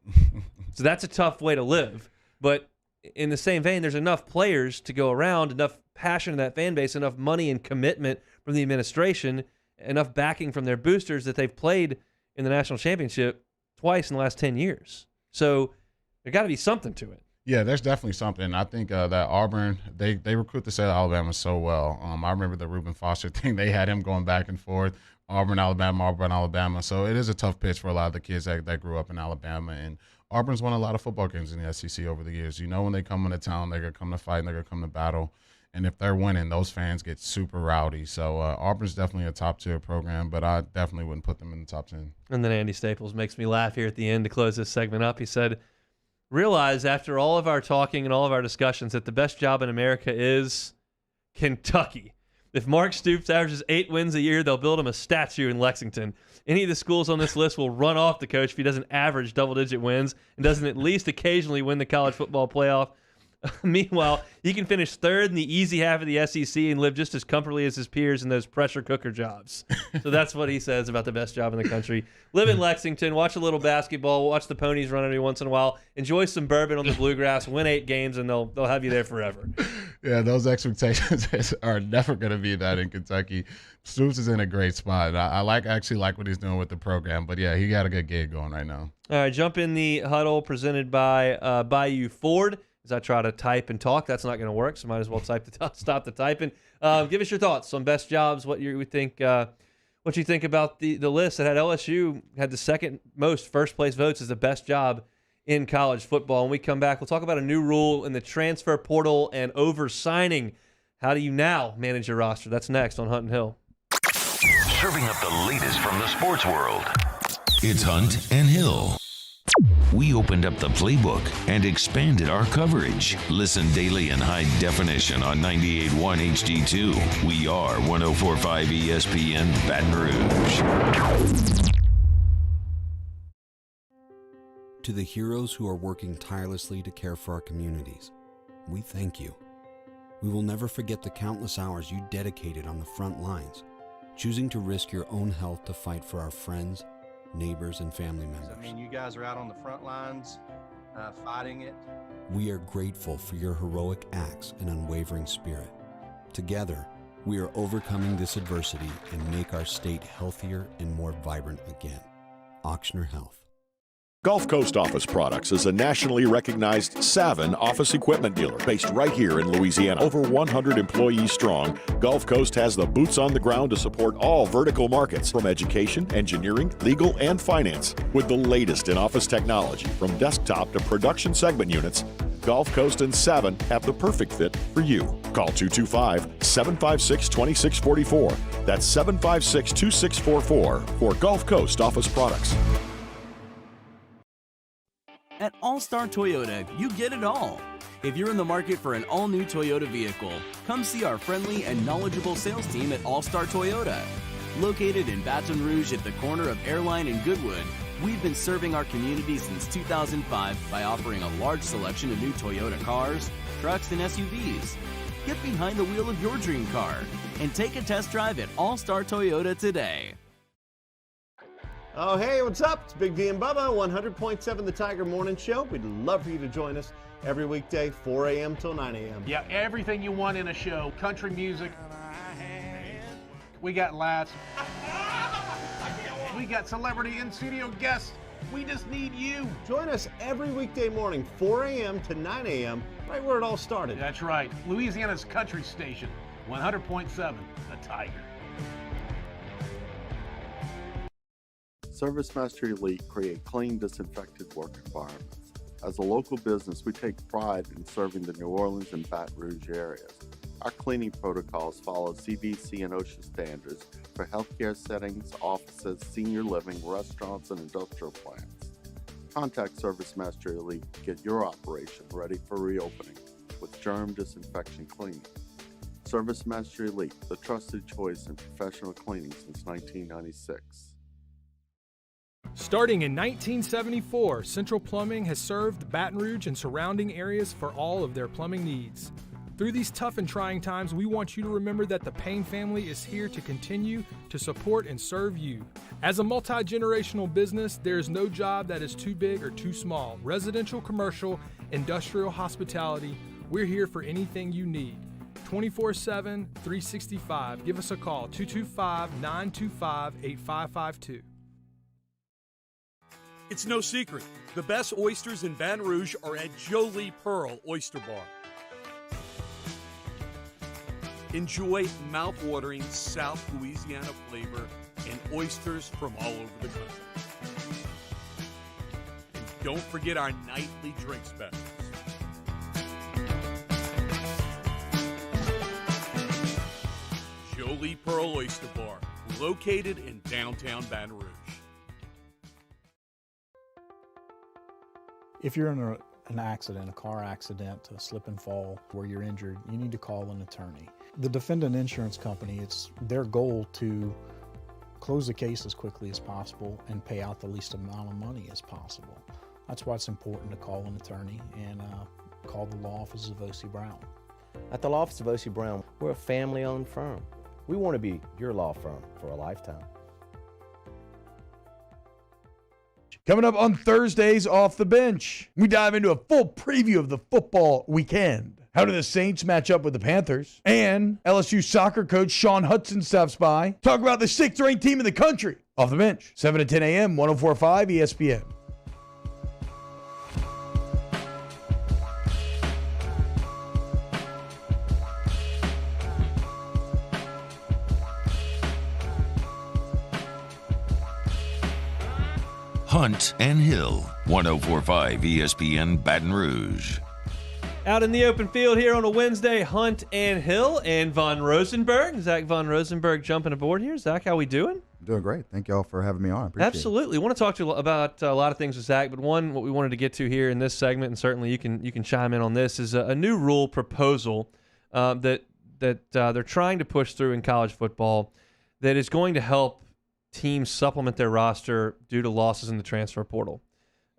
So that's a tough way to live. But in the same vein, there's enough players to go around, enough passion in that fan base, enough money and commitment from the administration, enough backing from their boosters that they've played in the national championship twice in the last 10 years. So there got to be something to it. Yeah, there's definitely something. I think that Auburn, they recruit the state of Alabama so well. I remember the Reuben Foster thing. They had him going back and forth, Auburn, Alabama. So it is a tough pitch for a lot of the kids that grew up in Alabama. And Auburn's won a lot of football games in the SEC over the years. You know, when they come into town, they're going to come to fight and they're going to come to battle. And if they're winning, those fans get super rowdy. So Auburn's definitely a top-tier program, but I definitely wouldn't put them in the top 10. And then Andy Staples makes me laugh here at the end to close this segment up. He said, realize after all of our talking and all of our discussions that the best job in America is Kentucky. If Mark Stoops averages 8 wins a year, they'll build him a statue in Lexington. Any of the schools on this list will run off the coach if he doesn't average double-digit wins and doesn't at least occasionally win the college football playoff. Meanwhile, he can finish third in the easy half of the SEC and live just as comfortably as his peers in those pressure cooker jobs. So that's what he says about the best job in the country. Live in Lexington, watch a little basketball, watch the ponies run every once in a while, enjoy some bourbon on the bluegrass, win 8 games, and they'll have you there forever. Yeah, those expectations are never going to be that in Kentucky. Stoops is in a great spot. I actually like what he's doing with the program, but yeah, he got a good gig going right now. All right, jump in the huddle presented by Bayou Ford. As I try to type and talk, that's not going to work, so might as well stop the typing. Give us your thoughts on best jobs. What you think about the list that had LSU had the second most first place votes as the best job in college football. When we come back, we'll talk about a new rule in the transfer portal and over-signing. How do you now manage your roster? That's next on Hunt and Hill. Serving up the latest from the sports world. It's Hunt and Hill. We opened up the playbook and expanded our coverage. Listen daily in high definition on 98.1 HD2. We are 104.5 ESPN Baton Rouge. To the heroes who are working tirelessly to care for our communities, we thank you. We will never forget the countless hours you dedicated on the front lines, choosing to risk your own health to fight for our friends, neighbors, and family members. I mean, you guys are out on the front lines fighting it. We are grateful for your heroic acts and unwavering spirit. Together, we are overcoming this adversity and make our state healthier and more vibrant again. Ochsner Health. Gulf Coast Office Products is a nationally recognized Savin office equipment dealer based right here in Louisiana. Over 100 employees strong, Gulf Coast has the boots on the ground to support all vertical markets from education, engineering, legal, and finance. With the latest in office technology from desktop to production segment units, Gulf Coast and Savin have the perfect fit for you. Call 225-756-2644. That's 756-2644 for Gulf Coast Office Products. At All-Star Toyota, you get it all. If you're in the market for an all-new Toyota vehicle, come see our friendly and knowledgeable sales team at All-Star Toyota. Located in Baton Rouge at the corner of Airline and Goodwood, we've been serving our community since 2005 by offering a large selection of new Toyota cars, trucks, and SUVs. Get behind the wheel of your dream car and take a test drive at All-Star Toyota today. Oh, hey, what's up? It's Big D and Bubba, 100.7 The Tiger Morning Show. We'd love for you to join us every weekday, 4 a.m. till 9 a.m. Yeah, everything you want in a show. Country music. We got laughs. We got celebrity in-studio guests. We just need you. Join us every weekday morning, 4 a.m. to 9 a.m., right where it all started. That's right. Louisiana's country station, 100.7 The Tiger. Service Mastery Elite create clean, disinfected work environments. As a local business, we take pride in serving the New Orleans and Baton Rouge areas. Our cleaning protocols follow CDC and OSHA standards for healthcare settings, offices, senior living, restaurants, and industrial plants. Contact Service Mastery Elite to get your operation ready for reopening with germ disinfection cleaning. Service Mastery Elite, the trusted choice in professional cleaning since 1996. Starting in 1974, Central Plumbing has served Baton Rouge and surrounding areas for all of their plumbing needs. Through these tough and trying times, we want you to remember that the Payne family is here to continue to support and serve you. As a multi-generational business, there is no job that is too big or too small. Residential, commercial, industrial, hospitality, we're here for anything you need. 24/7, 365. Give us a call, 225-925-8552. It's no secret. The best oysters in Baton Rouge are at Jolie Pearl Oyster Bar. Enjoy mouth-watering South Louisiana flavor and oysters from all over the country. And don't forget our nightly drink specials. Jolie Pearl Oyster Bar, located in downtown Baton Rouge. If you're in an accident, a car accident, a slip and fall where you're injured, you need to call an attorney. The defendant insurance company, it's their goal to close the case as quickly as possible and pay out the least amount of money as possible. That's why it's important to call an attorney and call the law offices of O.C. Brown. At the law office of O.C. Brown, we're a family-owned firm. We want to be your law firm for a lifetime. Coming up on Thursdays Off the Bench, we dive into a full preview of the football weekend. How do the Saints match up with the Panthers? And LSU soccer coach Sean Hudson stops by. Talk about the 6th-ranked team in the country. Off the Bench, 7 to 10 a.m., 104.5 ESPN. Hunt and Hill, 104.5 ESPN Baton Rouge. Out in the open field here on a Wednesday, Hunt and Hill and Von Rosenberg. Zach Von Rosenberg jumping aboard here. Zach, how we doing? Doing great. Thank you all for having me on. I appreciate Absolutely. I want to talk to you about a lot of things with Zach, but one, what we wanted to get to here in this segment, and certainly you can chime in on this, is a new rule proposal that they're trying to push through in college football that is going to help teams supplement their roster due to losses in the transfer portal.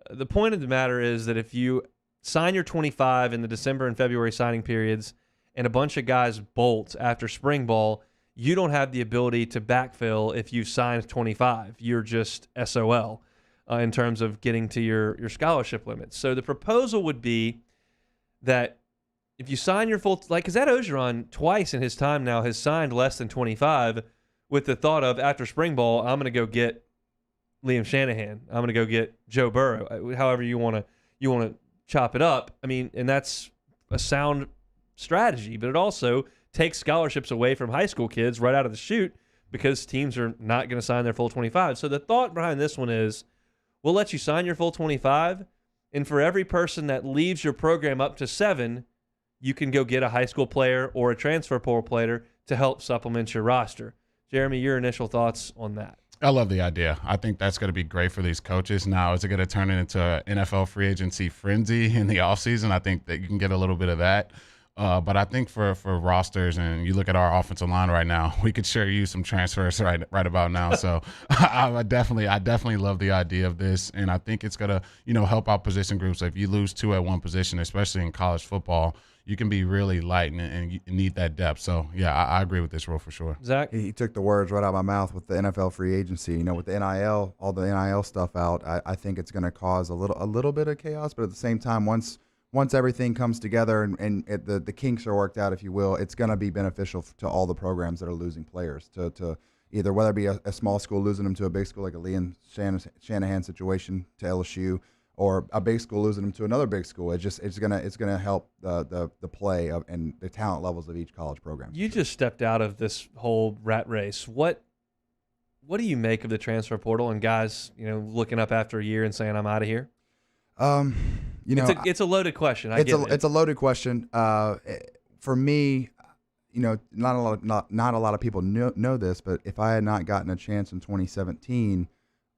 The point of the matter is that if you sign your 25 in the December and February signing periods and a bunch of guys bolt after spring ball, you don't have the ability to backfill if you signed 25. You're just SOL in terms of getting to your scholarship limits. So the proposal would be that if you sign your full, like, because Ed Ogeron twice in his time now has signed less than 25 with the thought of, after spring ball, I'm going to go get Liam Shanahan. I'm going to go get Joe Burrow, however you want to chop it up. I mean, and that's a sound strategy, but it also takes scholarships away from high school kids right out of the chute because teams are not going to sign their full 25. So the thought behind this one is, we'll let you sign your full 25, and for every person that leaves your program up to 7, you can go get a high school player or a transfer portal player to help supplement your roster. Jeremy, your initial thoughts on that? I love the idea. I think that's going to be great for these coaches. Now, is it going to turn it into an NFL free agency frenzy in the offseason? I think that you can get a little bit of that. But I think for rosters, and you look at our offensive line right now, we could sure use some transfers right about now. So I definitely love the idea of this, and I think it's going to help out position groups. So if you lose 2 at one position, especially in college football, you can be really light and you need that depth. So, yeah, I agree with this rule for sure. Zach? He took the words right out of my mouth with the NFL free agency. With the NIL, all the NIL stuff out, I think it's going to cause a little bit of chaos. But at the same time, once everything comes together and the kinks are worked out, if you will, it's going to be beneficial to all the programs that are losing players. To either whether it be a small school losing them to a big school like a Liam Shanahan situation to LSU, or a big school losing them to another big school. It's gonna help the play of and the talent levels of each college program. You just stepped out of this whole rat race. What do you make of the transfer portal and guys, looking up after a year and saying, I'm out of here? It's a loaded question. It's a loaded question. For me, not a lot of people know this, but if I had not gotten a chance in 2017,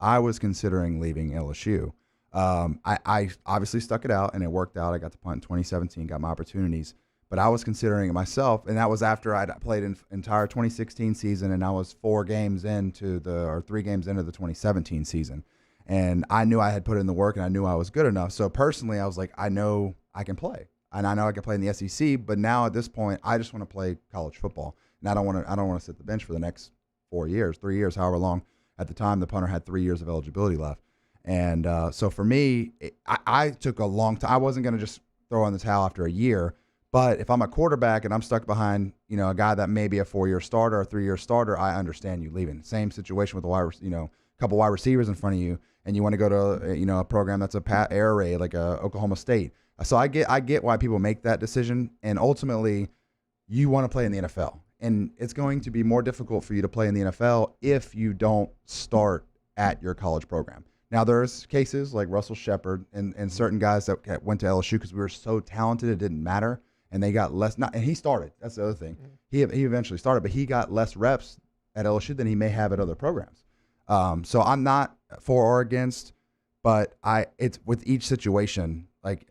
I was considering leaving LSU. I obviously stuck it out, and it worked out. I got to punt in 2017, got my opportunities. But I was considering it myself, and that was after I'd played an entire 2016 season, and I was 3 games into the 2017 season. And I knew I had put in the work, and I knew I was good enough. So personally, I was like, I know I can play, and I know I can play in the SEC. But now at this point, I just want to play college football, and I don't want to sit the bench for the next 4 years, 3 years, however long. At the time, the punter had 3 years of eligibility left. And so for me, I took a long time. I wasn't going to just throw in the towel after a year, But if I'm a quarterback and I'm stuck behind, a guy that may be a 4-year starter or a 3-year starter, I understand you leaving. Same situation with a couple wide receivers in front of you, and you want to go to a program that's a air raid like Oklahoma State. So I get why people make that decision, and ultimately, you want to play in the NFL, and it's going to be more difficult for you to play in the NFL if you don't start at your college program. Now, there's cases like Russell Shepard and certain guys that went to LSU because we were so talented it didn't matter. And they got less. And he started. That's the other thing. He eventually started, but he got less reps at LSU than he may have at other programs. So I'm not for or against, but it's with each situation. Like,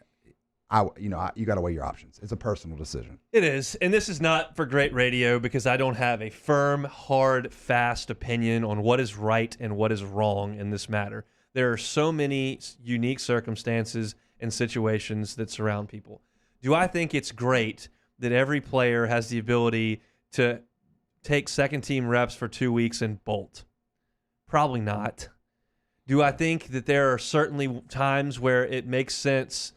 you got to weigh your options. It's a personal decision. It is, and this is not for great radio because I don't have a firm, hard, fast opinion on what is right and what is wrong in this matter. There are so many unique circumstances and situations that surround people. Do I think it's great that every player has the ability to take second-team reps for 2 weeks and bolt? Probably not. Do I think that there are certainly times where it makes sense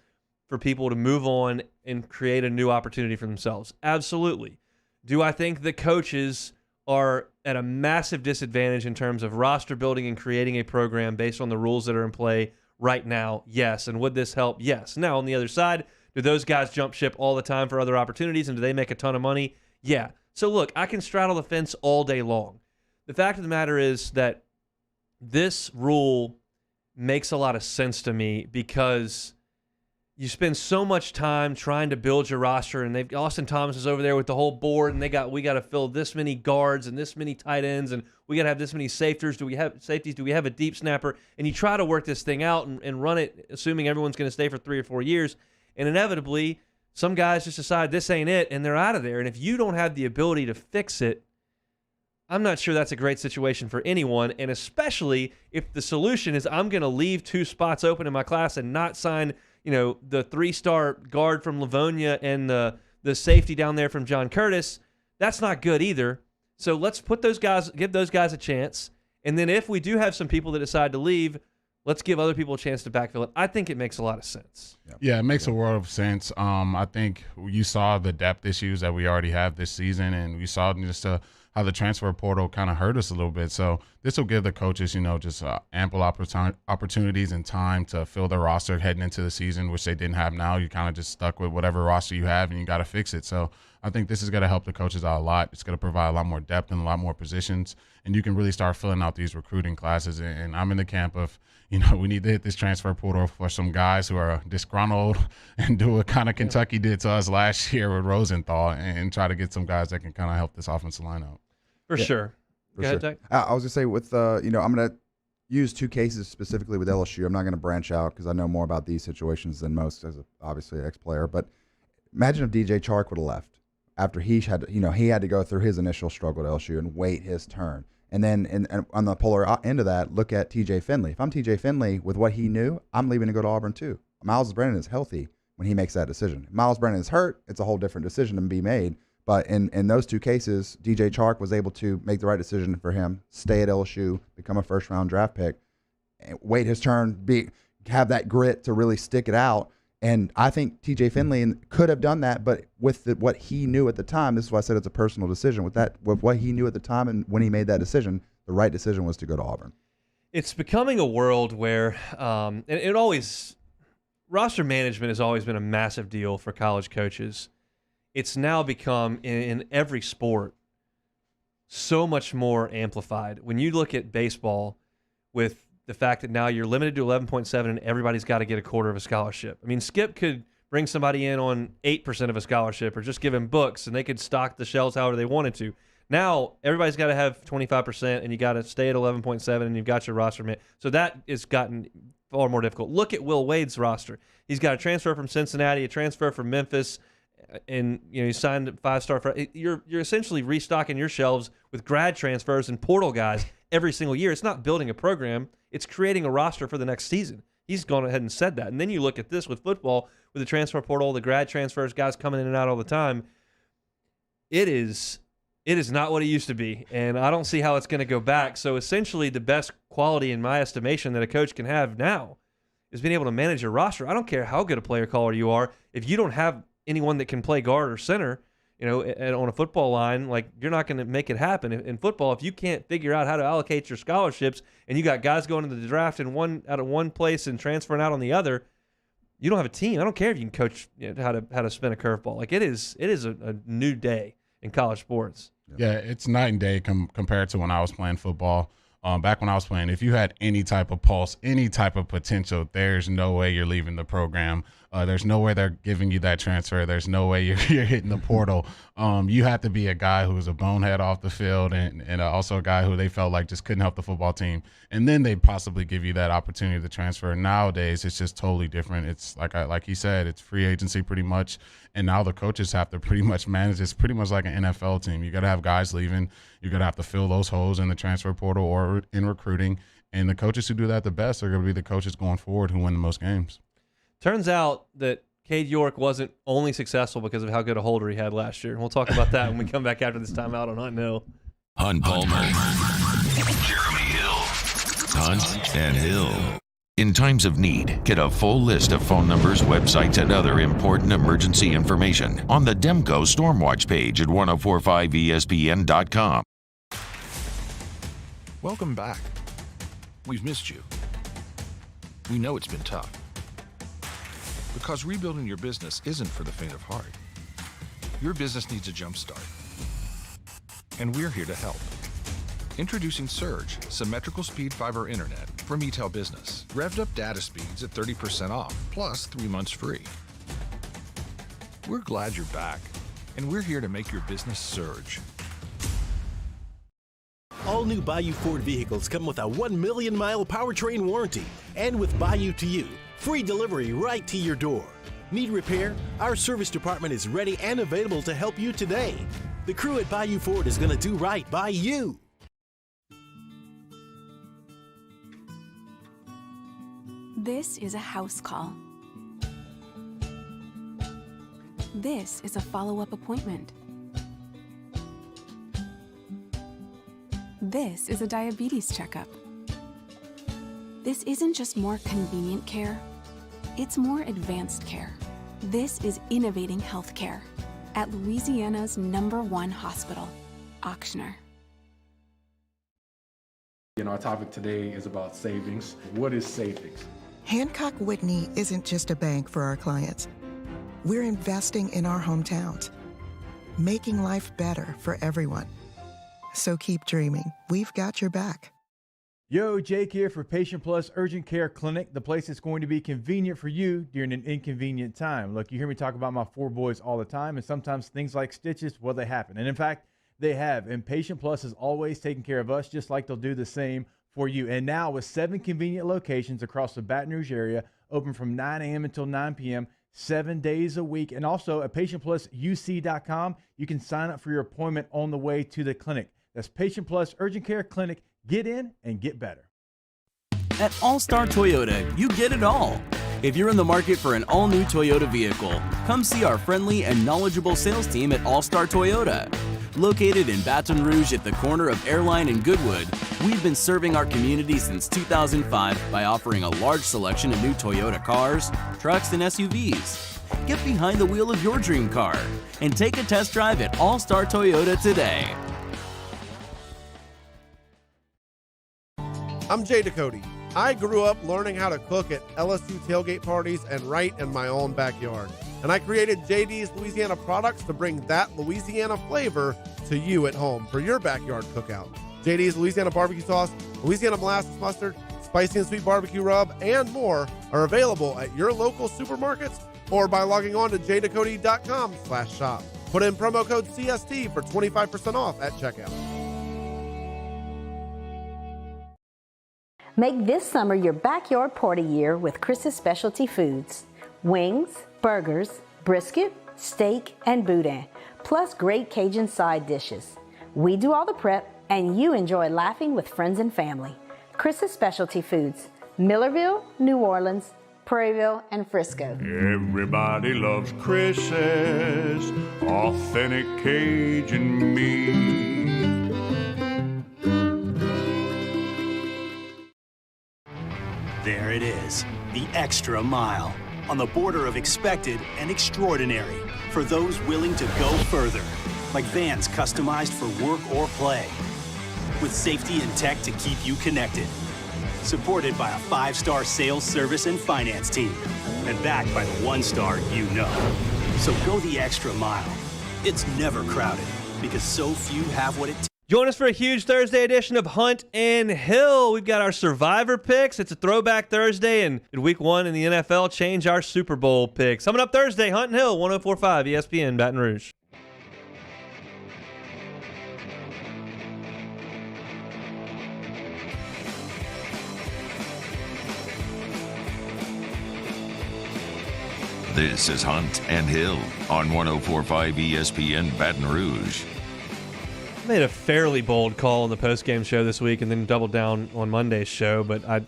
for people to move on and create a new opportunity for themselves? Absolutely. Do I think the coaches are at a massive disadvantage in terms of roster building and creating a program based on the rules that are in play right now? Yes. And would this help? Yes. Now, on the other side, do those guys jump ship all the time for other opportunities, and do they make a ton of money? Yeah. So, look, I can straddle the fence all day long. The fact of the matter is that this rule makes a lot of sense to me because you spend so much time trying to build your roster, and Austin Thomas is over there with the whole board, and we got to fill this many guards and this many tight ends, and we got to have this many safeties. Do we have a deep snapper? And you try to work this thing out and run it, assuming everyone's going to stay for 3 or 4 years. And inevitably, some guys just decide this ain't it, and they're out of there. And if you don't have the ability to fix it, I'm not sure that's a great situation for anyone, and especially if the solution is I'm going to leave 2 spots open in my class and not sign, the 3-star guard from Livonia and the safety down there from John Curtis. That's not good either. So let's give those guys a chance. And then if we do have some people that decide to leave, let's give other people a chance to backfill it. I think it makes a lot of sense. Yeah, it makes a world of sense. I think you saw the depth issues that we already have this season, and we saw just how the transfer portal kind of hurt us a little bit. So this will give the coaches, just ample opportunities and time to fill their roster heading into the season, which they didn't have now. You're kind of just stuck with whatever roster you have, and you got to fix it. So I think this is going to help the coaches out a lot. It's going to provide a lot more depth and a lot more positions, and you can really start filling out these recruiting classes. And I'm in the camp of, we need to hit this transfer portal for some guys who are disgruntled and do what kind of Kentucky did to us last year with Rosenthal and try to get some guys that can kind of help this offensive line out. For sure. Go ahead, Zach. I was going to say with, I'm going to use 2 cases specifically with LSU. I'm not going to branch out because I know more about these situations than most as obviously an ex-player. But imagine if DJ Chark would have left after he had to go through his initial struggle at LSU and wait his turn. And then and on the polar end of that, look at TJ Finley. If I'm TJ Finley with what he knew, I'm leaving to go to Auburn too. Miles Brennan is healthy when he makes that decision. If Miles Brennan is hurt, it's a whole different decision to be made. But in those 2 cases, DJ Chark was able to make the right decision for him, stay at LSU, become a first-round draft pick, wait his turn, have that grit to really stick it out. And I think TJ Finley could have done that, but with what he knew at the time, this is why I said it's a personal decision. With what he knew at the time and when he made that decision, the right decision was to go to Auburn. It's becoming a world where, roster management has always been a massive deal for college coaches. It's now become, in every sport, so much more amplified. When you look at baseball with the fact that now you're limited to 11.7 and everybody's got to get a quarter of a scholarship. I mean, Skip could bring somebody in on 8% of a scholarship or just give him books and they could stock the shelves however they wanted to. Now, everybody's got to have 25% and you got to stay at 11.7 and you've got your roster met. So that has gotten far more difficult. Look at Will Wade's roster. He's got a transfer from Cincinnati, a transfer from Memphis, and he signed a 5-star. You're essentially restocking your shelves with grad transfers and portal guys every single year. It's not building a program. It's creating a roster for the next season. He's gone ahead and said that. And then you look at this with football, with the transfer portal, the grad transfers, guys coming in and out all the time. It is not what it used to be, and I don't see how it's going to go back. So essentially the best quality, in my estimation, that a coach can have now is being able to manage your roster. I don't care how good a player caller you are. If you don't have anyone that can play guard or center, on a football line, like you're not going to make it happen. In football, if you can't figure out how to allocate your scholarships and you got guys going into the draft out of one place and transferring out on the other, you don't have a team. I don't care if you can coach how to spin a curveball. Like it is a new day in college sports. Yeah, it's night and day compared to when I was playing football. Back when I was playing, if you had any type of pulse, any type of potential, there's no way you're leaving the program. There's no way they're giving you that transfer. There's no way you're hitting the portal. You have to be a guy who's a bonehead off the field and also a guy who they felt like just couldn't help the football team. And then they possibly give you that opportunity to transfer. Nowadays, it's just totally different. It's like he said, it's free agency pretty much. And now the coaches have to pretty much manage. It's pretty much like an NFL team. You got to have guys leaving. You're going to have to fill those holes in the transfer portal or in recruiting. And the coaches who do that the best are going to be the coaches going forward who win the most games. Turns out that Cade York wasn't only successful because of how good a holder he had last year. We'll talk about that when we come back after this timeout on Hunt and Hill. Hunt Palmer, Jeremy Hill, Hunt and Hill. In times of need, get a full list of phone numbers, websites, and other important emergency information on the Demco Stormwatch page at 1045ESPN.com. Welcome back. We've missed you. We know it's been tough. Because rebuilding your business isn't for the faint of heart. Your business needs a jump start. And we're here to help. Introducing Surge, symmetrical speed fiber internet from eTel Business. Revved up data speeds at 30% off, plus 3 months free. We're glad you're back, and we're here to make your business surge. All new Bayou Ford vehicles come with a 1 million mile powertrain warranty. And with Bayou to You, free delivery right to your door. Need repair? Our service department is ready and available to help you today. The crew at Bayou Ford is going to do right by you. This is a house call. This is a follow-up appointment. This is a diabetes checkup. This isn't just more convenient care, it's more advanced care. This is innovating healthcare at Louisiana's #1 hospital, Ochsner. Our topic today is about savings. What is savings? Hancock Whitney isn't just a bank for our clients. We're investing in our hometowns, making life better for everyone. So keep dreaming. We've got your back. Yo, Jake here for Patient Plus Urgent Care Clinic, the place that's going to be convenient for you during an inconvenient time. Look, you hear me talk about my 4 boys all the time, and sometimes things like stitches, well, they happen. And in fact, they have. And Patient Plus is always taking care of us, just like they'll do the same for you. And now with 7 convenient locations across the Baton Rouge area, open from 9 a.m. until 9 p.m., 7 days a week. And also at PatientPlusUC.com, you can sign up for your appointment on the way to the clinic. That's Patient Plus Urgent Care Clinic. Get in and get better. At All-Star Toyota, you get it all. If you're in the market for an all-new Toyota vehicle, come see our friendly and knowledgeable sales team at All-Star Toyota. Located in Baton Rouge at the corner of Airline and Goodwood, we've been serving our community since 2005 by offering a large selection of new Toyota cars, trucks, and SUVs. Get behind the wheel of your dream car and take a test drive at All-Star Toyota today. I'm Jay Ducote. I grew up learning how to cook at LSU tailgate parties and right in my own backyard. And I created JD's Louisiana products to bring that Louisiana flavor to you at home for your backyard cookout. JD's Louisiana barbecue sauce, Louisiana molasses mustard, spicy and sweet barbecue rub, and more are available at your local supermarkets or by logging on to jducote.com/shop. Put in promo code CST for 25% off at checkout. Make this summer your backyard party year with Chris's Specialty Foods. Wings, burgers, brisket, steak, and boudin, plus great Cajun side dishes. We do all the prep, and you enjoy laughing with friends and family. Chris's Specialty Foods, Millerville, New Orleans, Prairieville, and Frisco. Everybody loves Chris's authentic Cajun meat. There it is, the extra mile. on the border of expected and extraordinary for those willing to go further, like vans customized for work or play, with safety and tech to keep you connected. Supported by a 5-star sales, service, and finance team, and backed by the 1-star you know. So go the extra mile. It's never crowded, because so few have what it takes. Join us for a huge Thursday edition of Hunt and Hill. We've got our Survivor picks. It's a throwback Thursday, and in week 1 in the NFL, change our Super Bowl picks. Coming up Thursday, Hunt and Hill, 104.5 ESPN, Baton Rouge. This is Hunt and Hill on 104.5 ESPN Baton Rouge. I made a fairly bold call on the post-game show this week and then doubled down on Monday's show, but I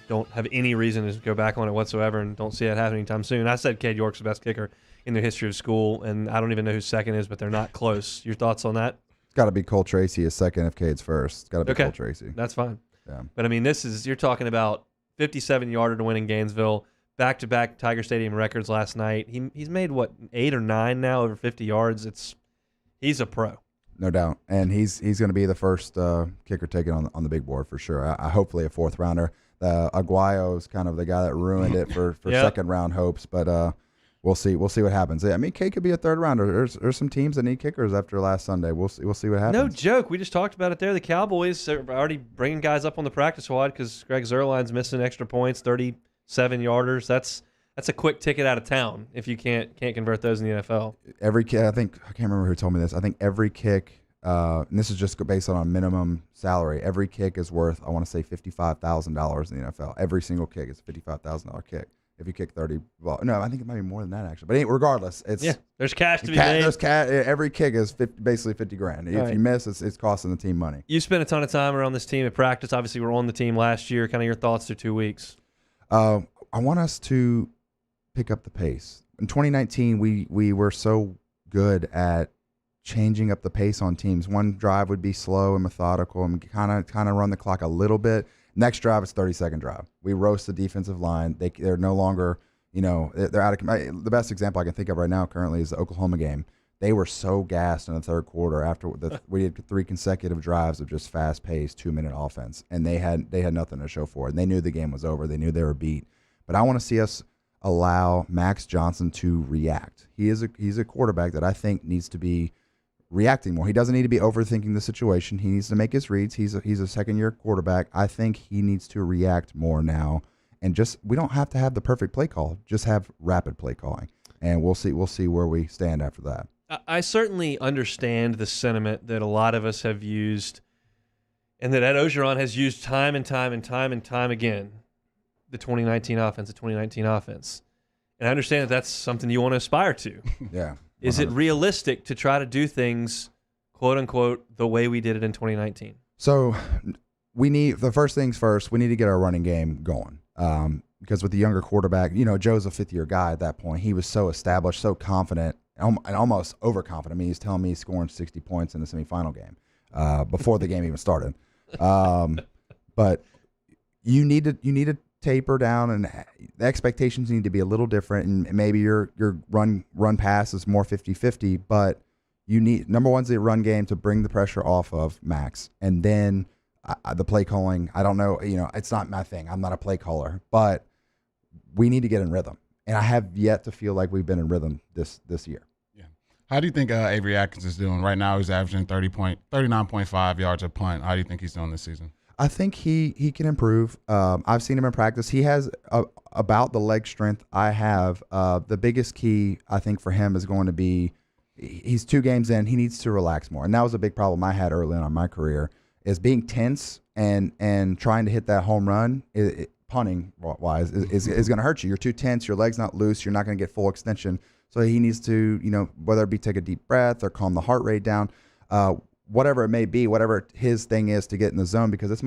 don't have any reason to go back on it whatsoever and don't see it happening anytime soon. I said Cade York's the best kicker in the history of school, and I don't even know who second is, but they're not close. Your thoughts on that? It's got to be Cole Tracy as second if Cade's first. It's got to be Cole Tracy. That's fine. Yeah. But, I mean, you're talking about 57-yarder to win in Gainesville, back-to-back Tiger Stadium records last night. He's made, 8 or 9 now, over 50 yards. He's a pro. No doubt. And he's going to be the first kicker taken on the big board for sure. I hopefully a 4th rounder. Aguayo's kind of the guy that ruined it for second round hopes, but we'll see what happens. I mean, K could be a 3rd rounder. There's some teams that need kickers after last Sunday. We'll see what happens. No joke. We just talked about it there. The Cowboys are already bringing guys up on the practice squad because Greg Zuerlein's missing extra points, 37-yarders. That's a quick ticket out of town if you can't convert those in the NFL. Every kick, I can't remember who told me this. I think every kick, and this is just based on a minimum salary, every kick is worth, I want to say, $55,000 in the NFL. Every single kick is a $55,000 kick. If you kick 30, well, no, I think it might be more than that actually. But regardless, there's cash to be made. Every kick is basically $50,000. If you miss, it's costing the team money. You spent a ton of time around this team at practice. Obviously, we're on the team last year. Kind of your thoughts through 2 weeks. I want us to pick up the pace. In 2019, we were so good at changing up the pace on teams. One drive would be slow and methodical and kind of run the clock a little bit. Next drive, it's 30-second drive. We roast the defensive line. They're no longer, they're out of. The best example I can think of right now currently is the Oklahoma game. They were so gassed in the 3rd quarter after we had 3 consecutive drives of just fast-paced 2-minute offense, and they had nothing to show for it. And they knew the game was over. They knew they were beat. But I want to see us allow Max Johnson to react. He's a quarterback that I think needs to be reacting more. He doesn't need to be overthinking the situation. He needs to make his reads. He's a second-year quarterback. I think he needs to react more now, and we don't have to have the perfect play call. Just have rapid play calling, and we'll see where we stand after that. I certainly understand the sentiment that a lot of us have used, and that Ed Ogeron has used time and time and time and time again. The 2019 offense. And I understand that that's something you want to aspire to. Yeah. 100%. Is it realistic to try to do things, quote unquote, the way we did it in 2019? So the first things first, we need to get our running game going. Because with the younger quarterback, Joe's a 5th-year guy at that point. He was so established, so confident, and almost overconfident. I mean, he's telling me he's scoring 60 points in the semifinal game before the game even started. But you need to taper down, and the expectations need to be a little different, and maybe your run pass is more 50-50, but you need, number one's the run game to bring the pressure off of Max, and then the play calling. I don't know, it's not my thing. I'm not a play caller, but we need to get in rhythm, and I have yet to feel like we've been in rhythm this year. Yeah. How do you think Avery Atkins is doing right now? He's averaging 39.5 yards a punt. How do you think he's doing this season? I think he can improve. I've seen him in practice. He has about the leg strength I have. The biggest key, I think, for him is going to be he's 2 games in. He needs to relax more. And that was a big problem I had early on in my career, is being tense and trying to hit that home run, punting wise, is going to hurt you. You're too tense. Your leg's not loose. You're not going to get full extension. So he needs to, whether it be take a deep breath or calm the heart rate down, whatever it may be, whatever his thing is to get in the zone, because it's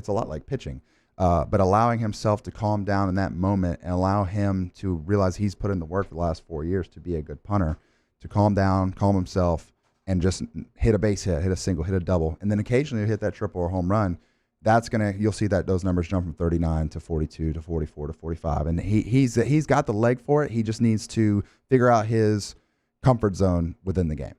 a lot like pitching. But allowing himself to calm down in that moment and allow him to realize he's put in the work for the last 4 years to be a good punter, to calm down, calm himself, and just hit a base hit a single, hit a double, and then occasionally hit that triple or home run. you'll see that those numbers jump from 39 to 42 to 44 to 45, and he's got the leg for it. He just needs to figure out his comfort zone within the game.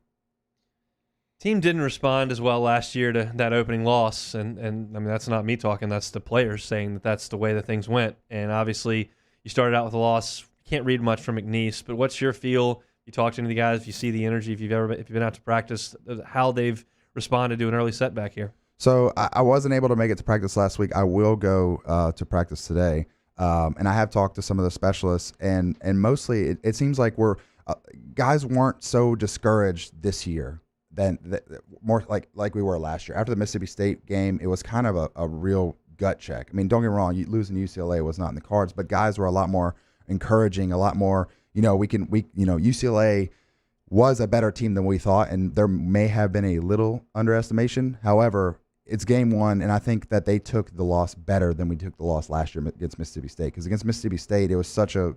Team didn't respond as well last year to that opening loss, and I mean, that's not me talking. That's the players saying that that's the way that things went. And obviously, you started out with a loss. Can't read much from McNeese, but what's your feel? You talk to any of the guys, if you see the energy, if you've been out to practice, how they've responded to an early setback here. So I wasn't able to make it to practice last week. I will go to practice today, and I have talked to some of the specialists, and mostly it seems like guys weren't so discouraged this year than more like we were last year. After the Mississippi State game, it was kind of a real gut check. I mean, don't get me wrong, losing UCLA was not in the cards, but guys were a lot more encouraging, a lot more. UCLA was a better team than we thought, and there may have been a little underestimation. However, it's game one, and I think that they took the loss better than we took the loss last year against Mississippi State. Because against Mississippi State, it was such a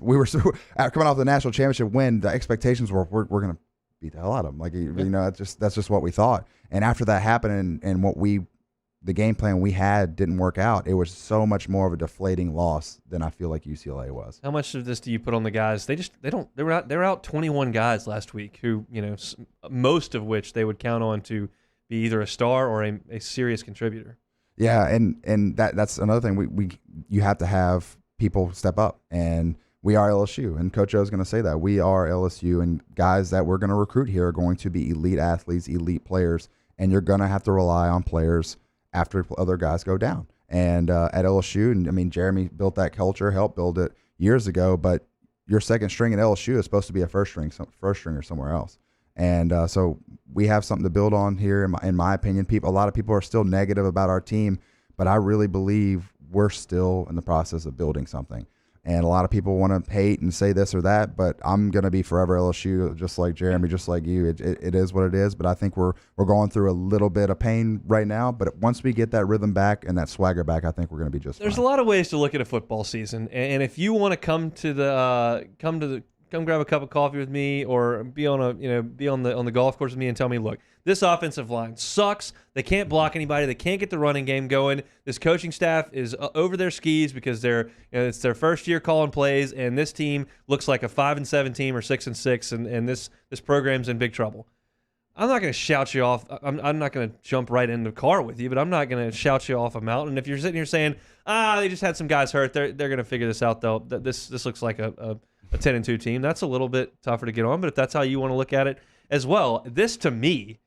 we were coming off the national championship win. The expectations were we're going to beat the hell out of them. That's just what we thought. And after that happened, and the game plan we had didn't work out, it was so much more of a deflating loss than I feel like UCLA was. How much of this do you put on the guys? They were out 21 guys last week who, most of which they would count on to be either a star or a serious contributor. Yeah, and that's another thing. You have to have people step up, and we are LSU, and Coach O is going to say that. We are LSU, and guys that we're going to recruit here are going to be elite athletes, elite players, and you're going to have to rely on players after other guys go down. And at LSU, and I mean, Jeremy built that culture, helped build it years ago, but your second string at LSU is supposed to be a first stringer somewhere else. And so we have something to build on here, in my opinion. A lot of people are still negative about our team, but I really believe we're still in the process of building something. And a lot of people want to hate and say this or that, but I'm going to be forever LSU, just like Jeremy, just like you. It is what it is, but I think we're going through a little bit of pain right now. But once we get that rhythm back and that swagger back, I think we're going to be just There's fine. a lot of ways to look at a football season, and if you want to come grab a cup of coffee with me, or be on the golf course with me and tell me, look, this offensive line sucks. They can't block anybody. They can't get the running game going. This coaching staff is over their skis because it's their first year calling plays, and this team looks like a 5-7 team or 6-6, and this program's in big trouble. I'm not going to shout you off. I'm not going to jump right in the car with you, but I'm not going to shout you off a mountain. If you're sitting here saying, they just had some guys hurt, they're going to figure this out though. This looks like a 10-2 team. That's a little bit tougher to get on, but if that's how you want to look at it as well, this to me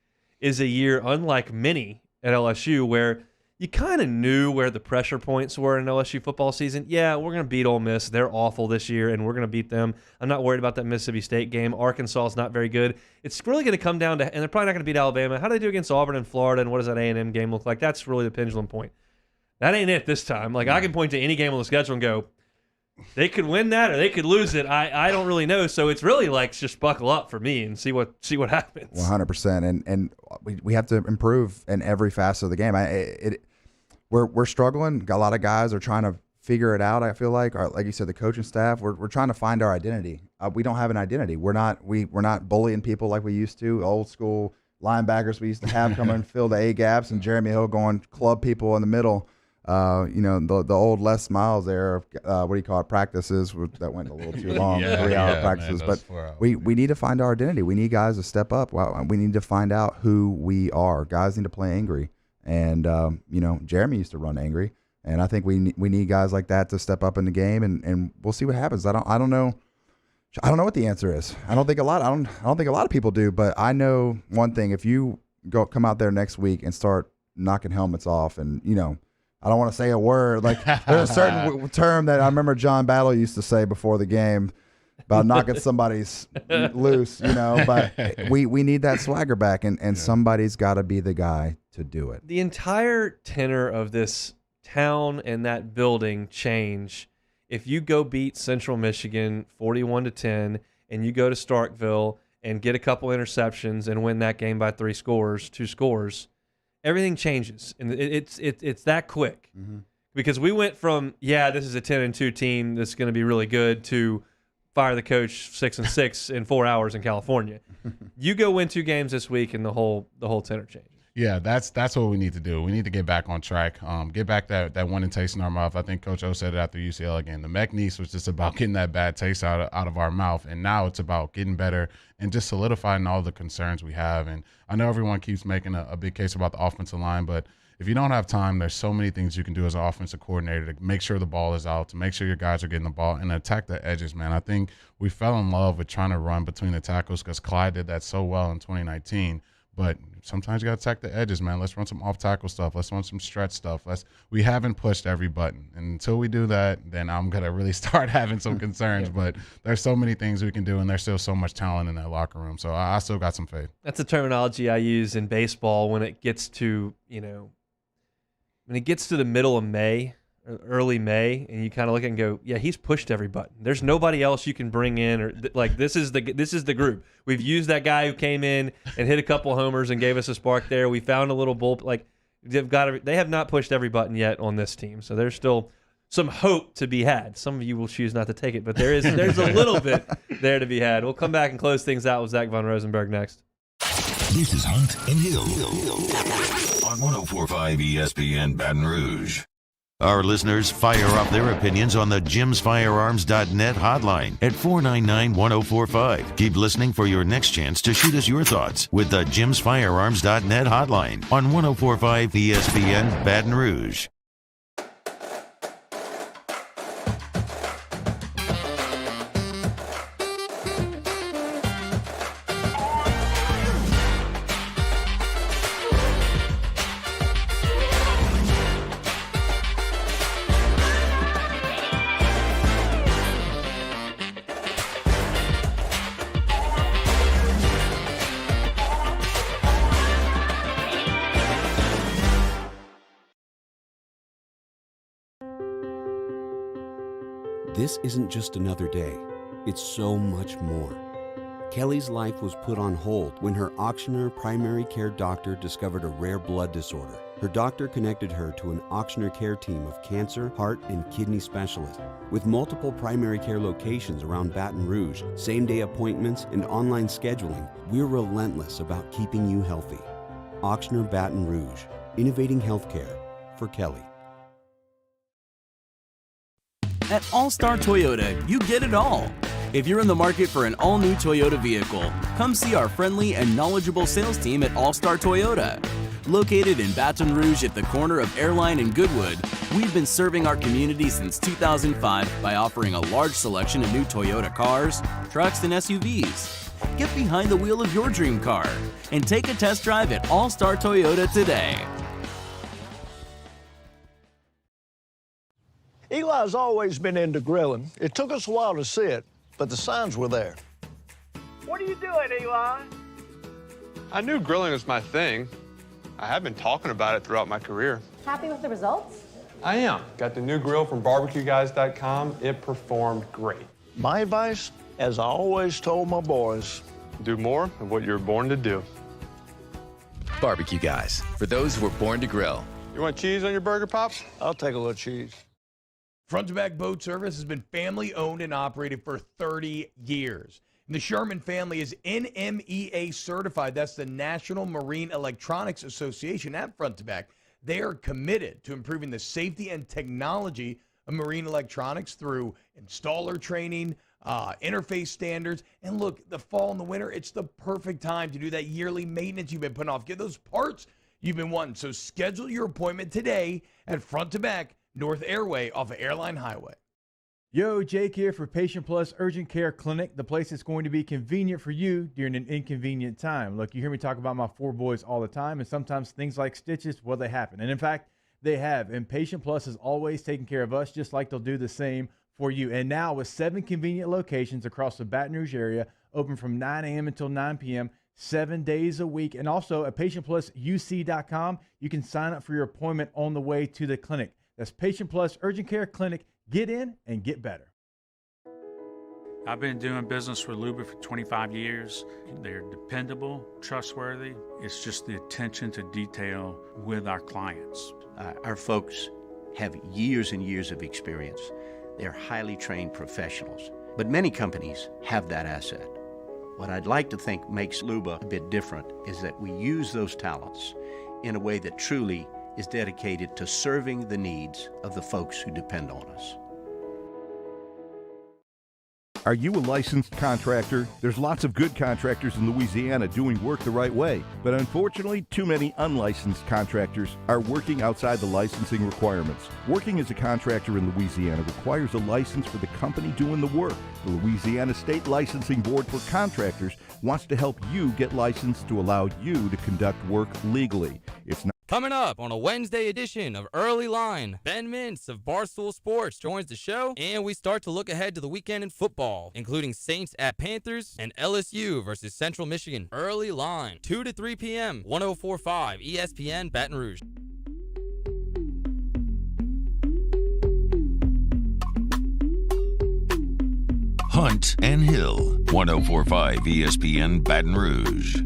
is a year unlike many at LSU where you kind of knew where the pressure points were in LSU football season. Yeah, we're going to beat Ole Miss. They're awful this year, and we're going to beat them. I'm not worried about that Mississippi State game. Arkansas is not very good. It's really going to come down to, and they're probably not going to beat Alabama. How do they do against Auburn and Florida, and what does that A&M game look like? That's really the pendulum point. That ain't it this time. I can point to any game on the schedule and go, they could win that or they could lose it. I don't really know. So it's really just buckle up for me and see what happens. 100%. And we have to improve in every facet of the game. We're struggling. A lot of guys are trying to figure it out. I feel like you said, the coaching staff, we're trying to find our identity. We don't have an identity. We're not bullying people like we used to. Old school linebackers we used to have come and fill the A gaps, and Jeremy Hill going club people in the middle. The old Les Miles there, what do you call it, practices that went a little too long, 3-hour practices. Man, but we need to find our identity. We need guys to step up. We need to find out who we are. Guys need to play angry. And, Jeremy used to run angry. And I think we need guys like that to step up in the game, and we'll see what happens. I don't know. I don't know what the answer is. I don't think a lot of people do, but I know one thing. If you come out there next week and start knocking helmets off, and, I don't want to say a word. There's a certain term that I remember John Battle used to say before the game about knocking somebody's loose, But we need that swagger back, and somebody's got to be the guy to do it. The entire tenor of this town and that building change if you go beat Central Michigan 41-10, and you go to Starkville and get a couple interceptions and win that game by 2 scores. Everything changes, and it's that quick. Mm-hmm. Because we went from, this is a 10-2 team that's going to be really good, to fire the coach 6-6 in 4 hours in California. You go win 2 games this week, and the whole tenor changes. Yeah, that's what we need to do. We need to get back on track. Get back that winning taste in our mouth. I think Coach O said it after UCLA game. The McNeese was just about getting that bad taste out of our mouth, and now it's about getting better and just solidifying all the concerns we have. And I know everyone keeps making a big case about the offensive line, but if you don't have time, there's so many things you can do as an offensive coordinator to make sure the ball is out, to make sure your guys are getting the ball, and attack the edges, man. I think we fell in love with trying to run between the tackles because Clyde did that so well in 2019. But sometimes you got to attack the edges, man. Let's run some off-tackle stuff. Let's run some stretch stuff. We haven't pushed every button. And until we do that, then I'm going to really start having some concerns. But there's so many things we can do, and there's still so much talent in that locker room. So I still got some faith. That's the terminology I use in baseball when it gets to, when it gets to the middle of May, or early May, and you kind of look and go, yeah, he's pushed every button. There's nobody else you can bring in, or this is the group. We've used that guy who came in and hit a couple homers and gave us a spark there. We found a little bull. They have not pushed every button yet on this team, so there's still some hope to be had. Some of you will choose not to take it, but there's a little bit there to be had. We'll come back and close things out with Zach Von Rosenberg next. This is Hunt and Hill on 104.5 ESPN Baton Rouge. Our listeners fire off their opinions on the jimsfirearms.net hotline at 499-1045. Keep listening for your next chance to shoot us your thoughts with the jimsfirearms.net hotline on 104.5 ESPN Baton Rouge. This isn't just another day, it's so much more. Kelly's life was put on hold when her Auctioner primary care doctor discovered a rare blood disorder. Her doctor connected her to an Auctioner care team of cancer, heart, and kidney specialists. With multiple primary care locations around Baton Rouge, same-day appointments, and online scheduling, we're relentless about keeping you healthy. Auctioner Baton Rouge, innovating healthcare for Kelly. At All-Star Toyota, you get it all. If you're in the market for an all-new Toyota vehicle, come see our friendly and knowledgeable sales team at All-Star Toyota. Located in Baton Rouge at the corner of Airline and Goodwood, we've been serving our community since 2005 by offering a large selection of new Toyota cars, trucks, and SUVs. Get behind the wheel of your dream car and take a test drive at All-Star Toyota today. Eli's always been into grilling. It took us a while to see it, but the signs were there. What are you doing, Eli? I knew grilling was my thing. I have been talking about it throughout my career. Happy with the results? I am. Got the new grill from barbecueguys.com. It performed great. My advice, as I always told my boys, do more of what you're born to do. Barbecue Guys, for those who were born to grill. You want cheese on your burger, Pops? I'll take a little cheese. Front to Back Boat Service has been family owned and operated for 30 years. And the Sherman family is NMEA certified. That's the National Marine Electronics Association at Front to Back. They are committed to improving the safety and technology of marine electronics through installer training, interface standards. And look, the fall and the winter, it's the perfect time to do that yearly maintenance you've been putting off. Get those parts you've been wanting. So schedule your appointment today at Front to Back North Airway off of Airline Highway. Yo, Jake here for Patient Plus Urgent Care Clinic, the place that's going to be convenient for you during an inconvenient time. Look, you hear me talk about my four boys all the time, and sometimes things like stitches, well, they happen. And in fact, they have. And Patient Plus is always taking care of us, just like they'll do the same for you. And now with 7 convenient locations across the Baton Rouge area, open from 9 a.m. until 9 p.m., 7 days a week. And also at PatientPlusUC.com, you can sign up for your appointment on the way to the clinic. That's Patient Plus Urgent Care Clinic. Get in and get better. I've been doing business with Luba for 25 years. They're dependable, trustworthy. It's just the attention to detail with our clients. Our folks have years and years of experience. They're highly trained professionals, but many companies have that asset. What I'd like to think makes Luba a bit different is that we use those talents in a way that truly is dedicated to serving the needs of the folks who depend on us. Are you a licensed contractor? There's lots of good contractors in Louisiana doing work the right way, but unfortunately, too many unlicensed contractors are working outside the licensing requirements. Working as a contractor in Louisiana requires a license for the company doing the work. The Louisiana State Licensing Board for Contractors wants to help you get licensed to allow you to conduct work legally. It's not Coming up on a Wednesday edition of Early Line, Ben Mintz of Barstool Sports joins the show, and we start to look ahead to the weekend in football, including Saints at Panthers and LSU versus Central Michigan. Early Line, 2 to 3 p.m., 104.5 ESPN Baton Rouge. Hunt and Hill, 104.5 ESPN Baton Rouge.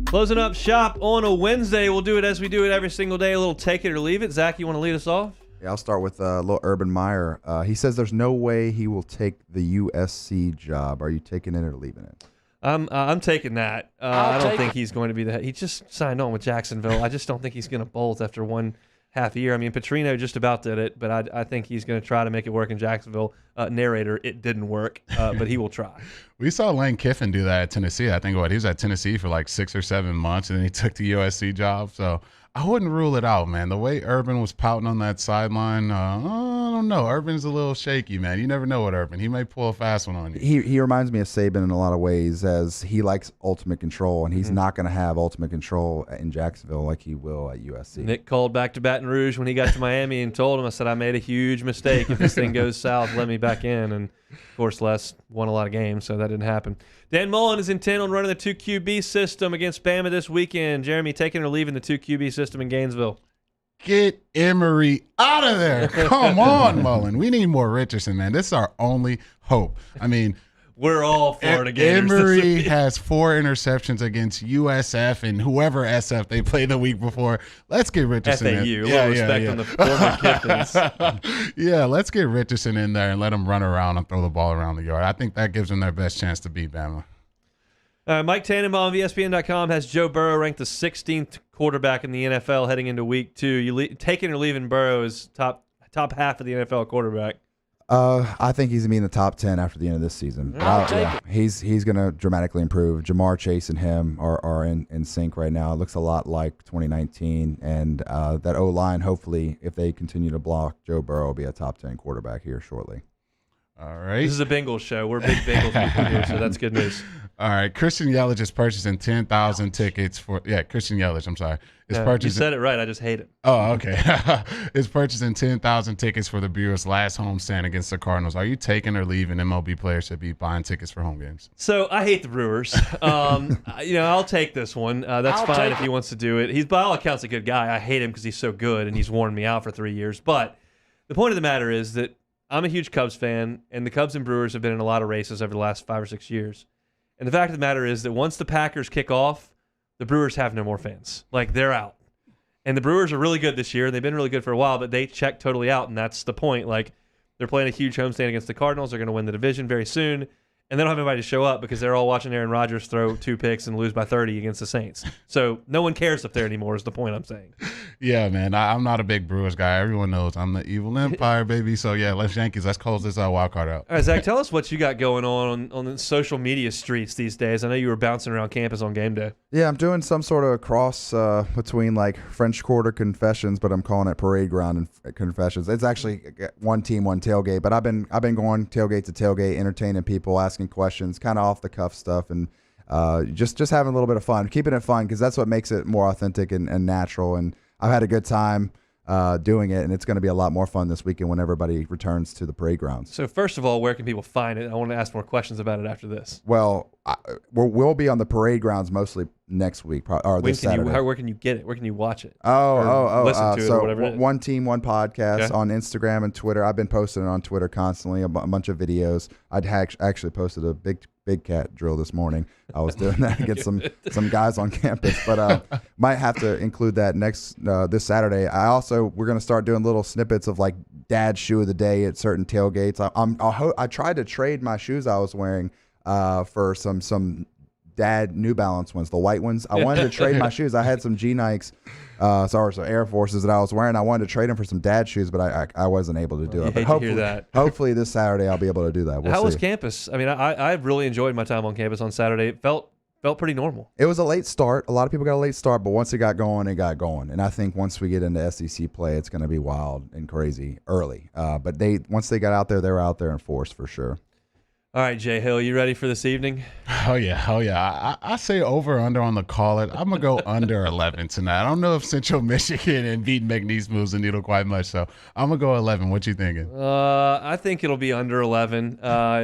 Closing up shop on a Wednesday. We'll do it as we do it every single day, a little take it or leave it. Zach, you want to lead us off? Yeah, I'll start with a little Urban Meyer. He says there's no way he will take the USC job. Are you taking it or leaving it? I'm taking that. I don't think he's going to be the head. He just signed on with Jacksonville. I just don't think he's going to bolt after one half a year. I mean, Petrino just about did it, but I think he's going to try to make it work in Jacksonville. Narrator, it didn't work, but he will try. We saw Lane Kiffin do that at Tennessee. I think he was at Tennessee for like 6 or 7 months, and then he took the USC job. So I wouldn't rule it out, man. The way Urban was pouting on that sideline, I don't know. Urban's a little shaky, man. You never know with Urban. He may pull a fast one on you. He reminds me of Saban in a lot of ways, as he likes ultimate control, and he's not going to have ultimate control in Jacksonville like he will at USC. Nick called back to Baton Rouge when he got to Miami and told him, I said, I made a huge mistake. If this thing goes south, let me back in. And, of course, Les won a lot of games, so that didn't happen. Dan Mullen is intent on running the 2QB system against Bama this weekend. Jeremy, taking or leaving the 2QB system in Gainesville? Get Emory out of there. Come on, Mullen. We need more Richardson, man. This is our only hope. I mean, we're all Florida Gators. Emory has 4 interceptions against USF and whoever SF they played the week before. Let's get Richardson FAU. in. Yeah, respect on the former Kiffins. Yeah, let's get Richardson in there and let him run around and throw the ball around the yard. I think that gives them their best chance to beat Bama. Mike Tannenbaum of ESPN.com has Joe Burrow ranked the 16th quarterback in the NFL heading into week 2. You taking or leaving Burrow as top half of the NFL quarterback? I think he's going to be in the top 10 after the end of this season. He's going to dramatically improve. Jamar Chase and him are in sync right now. It looks a lot like 2019. And that O-line, hopefully, if they continue to block, Joe Burrow will be a top 10 quarterback here shortly. All right. This is a Bengals show. We're big Bengals people here, so that's good news. All right. Christian Yelich is purchasing 10,000 tickets for – yeah, Christian Yelich, I'm sorry. You said it right. I just hate it. Oh, okay. Is purchasing 10,000 tickets for the Brewers' last homestand against the Cardinals. Are you taking or leaving? MLB players should be buying tickets for home games. So I hate the Brewers. I'll take this one. That's fine if he wants to do it. He's by all accounts a good guy. I hate him because he's so good and he's worn me out for 3 years. But the point of the matter is that I'm a huge Cubs fan, and the Cubs and Brewers have been in a lot of races over the last 5 or 6 years. And the fact of the matter is that once the Packers kick off, the Brewers have no more fans. Like, they're out. And the Brewers are really good this year. They've been really good for a while, but they check totally out, and that's the point. Like, they're playing a huge homestand against the Cardinals. They're going to win the division very soon. And they don't have anybody to show up because they're all watching Aaron Rodgers throw 2 picks and lose by 30 against the Saints. So no one cares up there anymore is the point I'm saying. Yeah, man. I'm not a big Brewers guy. Everyone knows I'm the evil empire, baby. So, yeah, let's Yankees. Let's close this wild card out. All right, Zach, tell us what you got going on the social media streets these days. I know you were bouncing around campus on game day. Yeah, I'm doing some sort of cross between like French Quarter Confessions, but I'm calling it Parade Ground and Confessions. It's actually one team, one tailgate, but I've been going tailgate to tailgate, entertaining people, asking questions, kind of off the cuff stuff, and just having a little bit of fun, keeping it fun because that's what makes it more authentic and natural. And I've had a good time doing it, and it's going to be a lot more fun this weekend when everybody returns to the parade grounds. So first of all, where can people find it? I want to ask more questions about it after this. Well, we'll be on the parade grounds mostly next week or this Saturday. Where can you get it? Where can you watch it? Listen to it or whatever it is. One Team, One Podcast on Instagram and Twitter. I've been posting it on Twitter constantly, a bunch of videos. I'd actually posted a big cat drill this morning. I was doing that to get some guys on campus, but might have to include that this Saturday. We're going to start doing little snippets of like dad's shoe of the day at certain tailgates. I tried to trade my shoes I was wearing for some dad New Balance ones, the white ones. I wanted to trade my shoes. I had some G Nikes, some Air Forces that I was wearing. I wanted to trade them for some dad shoes, but I wasn't able to do it. But hopefully this Saturday I'll be able to do that. How was campus? I mean, I really enjoyed my time on campus on Saturday. It felt pretty normal. It was a late start. A lot of people got a late start, but once it got going, it got going. And I think once we get into SEC play, it's going to be wild and crazy early. But once they got out there, they were out there in force for sure. All right, Jay Hill, you ready for this evening? Oh, yeah. I say over under on the call it. I'm going to go under 11 tonight. I don't know if Central Michigan and beating McNeese moves the needle quite much, so I'm going to go 11. What you thinking? I think it'll be under 11.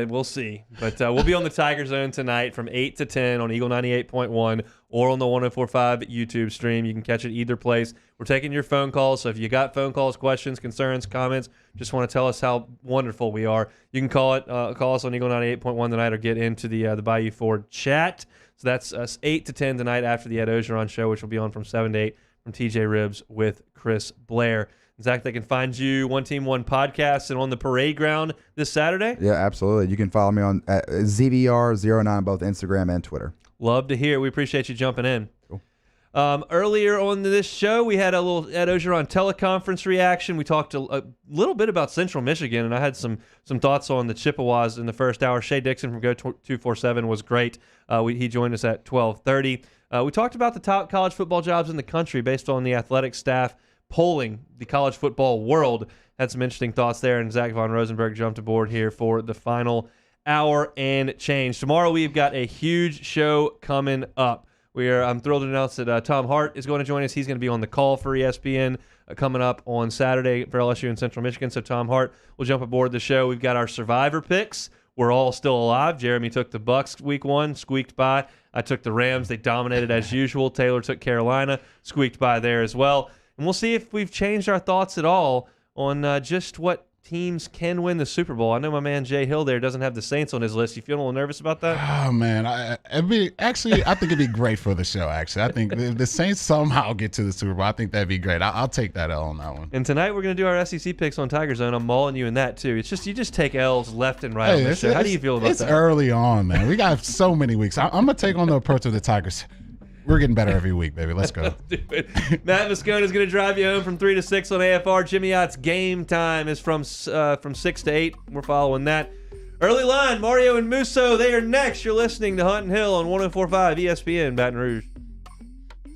We'll see. But we'll be on the Tiger Zone tonight from 8 to 10 on Eagle 98.1 or on the 104.5 YouTube stream. You can catch it either place. We're taking your phone calls, so if you got phone calls, questions, concerns, comments, just want to tell us how wonderful we are, you can call us on Eagle 98.1 tonight or get into the Bayou Ford chat. So that's us 8 to 10 tonight after the Ed Ogeron show, which will be on from 7 to 8 from TJ Ribs with Chris Blair. Zach, they can find you One Team One Podcast and on the parade ground this Saturday? Yeah, absolutely. You can follow me on ZVR09, both Instagram and Twitter. Love to hear it. We appreciate you jumping in. Cool. Earlier on this show, we had a little Ed Ogeron teleconference reaction. We talked a little bit about Central Michigan, and I had some thoughts on the Chippewas in the first hour. Shea Dixon from Go247 was great. He joined us at 12:30. We talked about the top college football jobs in the country based on the athletic staff polling the college football world. Had some interesting thoughts there, and Zach Von Rosenberg jumped aboard here for the final hour and change. Tomorrow we've got a huge show coming up. I'm thrilled to announce that Tom Hart is going to join us. He's going to be on the call for ESPN coming up on Saturday for LSU and Central Michigan. So Tom Hart will jump aboard the show. We've got our Survivor picks. We're all still alive. Jeremy took the Bucks week 1, squeaked by. I took the Rams. They dominated as usual. Taylor took Carolina, squeaked by there as well. And we'll see if we've changed our thoughts at all on just what teams can win the Super Bowl. I know my man Jay Hill there doesn't have the Saints on his list. You feeling a little nervous about that? Oh, man. I think it'd be great for the show, actually. I think if the Saints somehow get to the Super Bowl, I think that'd be great. I'll take that L on that one. And tonight we're going to do our SEC picks on Tiger Zone. I'm mauling you in that, too. It's just you just take L's left and right on this show. How do you feel about that? It's early on, man. We got so many weeks. I'm going to take on the approach of the Tigers. We're getting better every week, baby. Let's go. Matt Moscone is going to drive you home from 3 to 6 on AFR. Jimmy Ott's game time is from 6 to 8. We're following that. Early line, Mario and Musso, they are next. You're listening to Hunt and Hill on 104.5 ESPN Baton Rouge.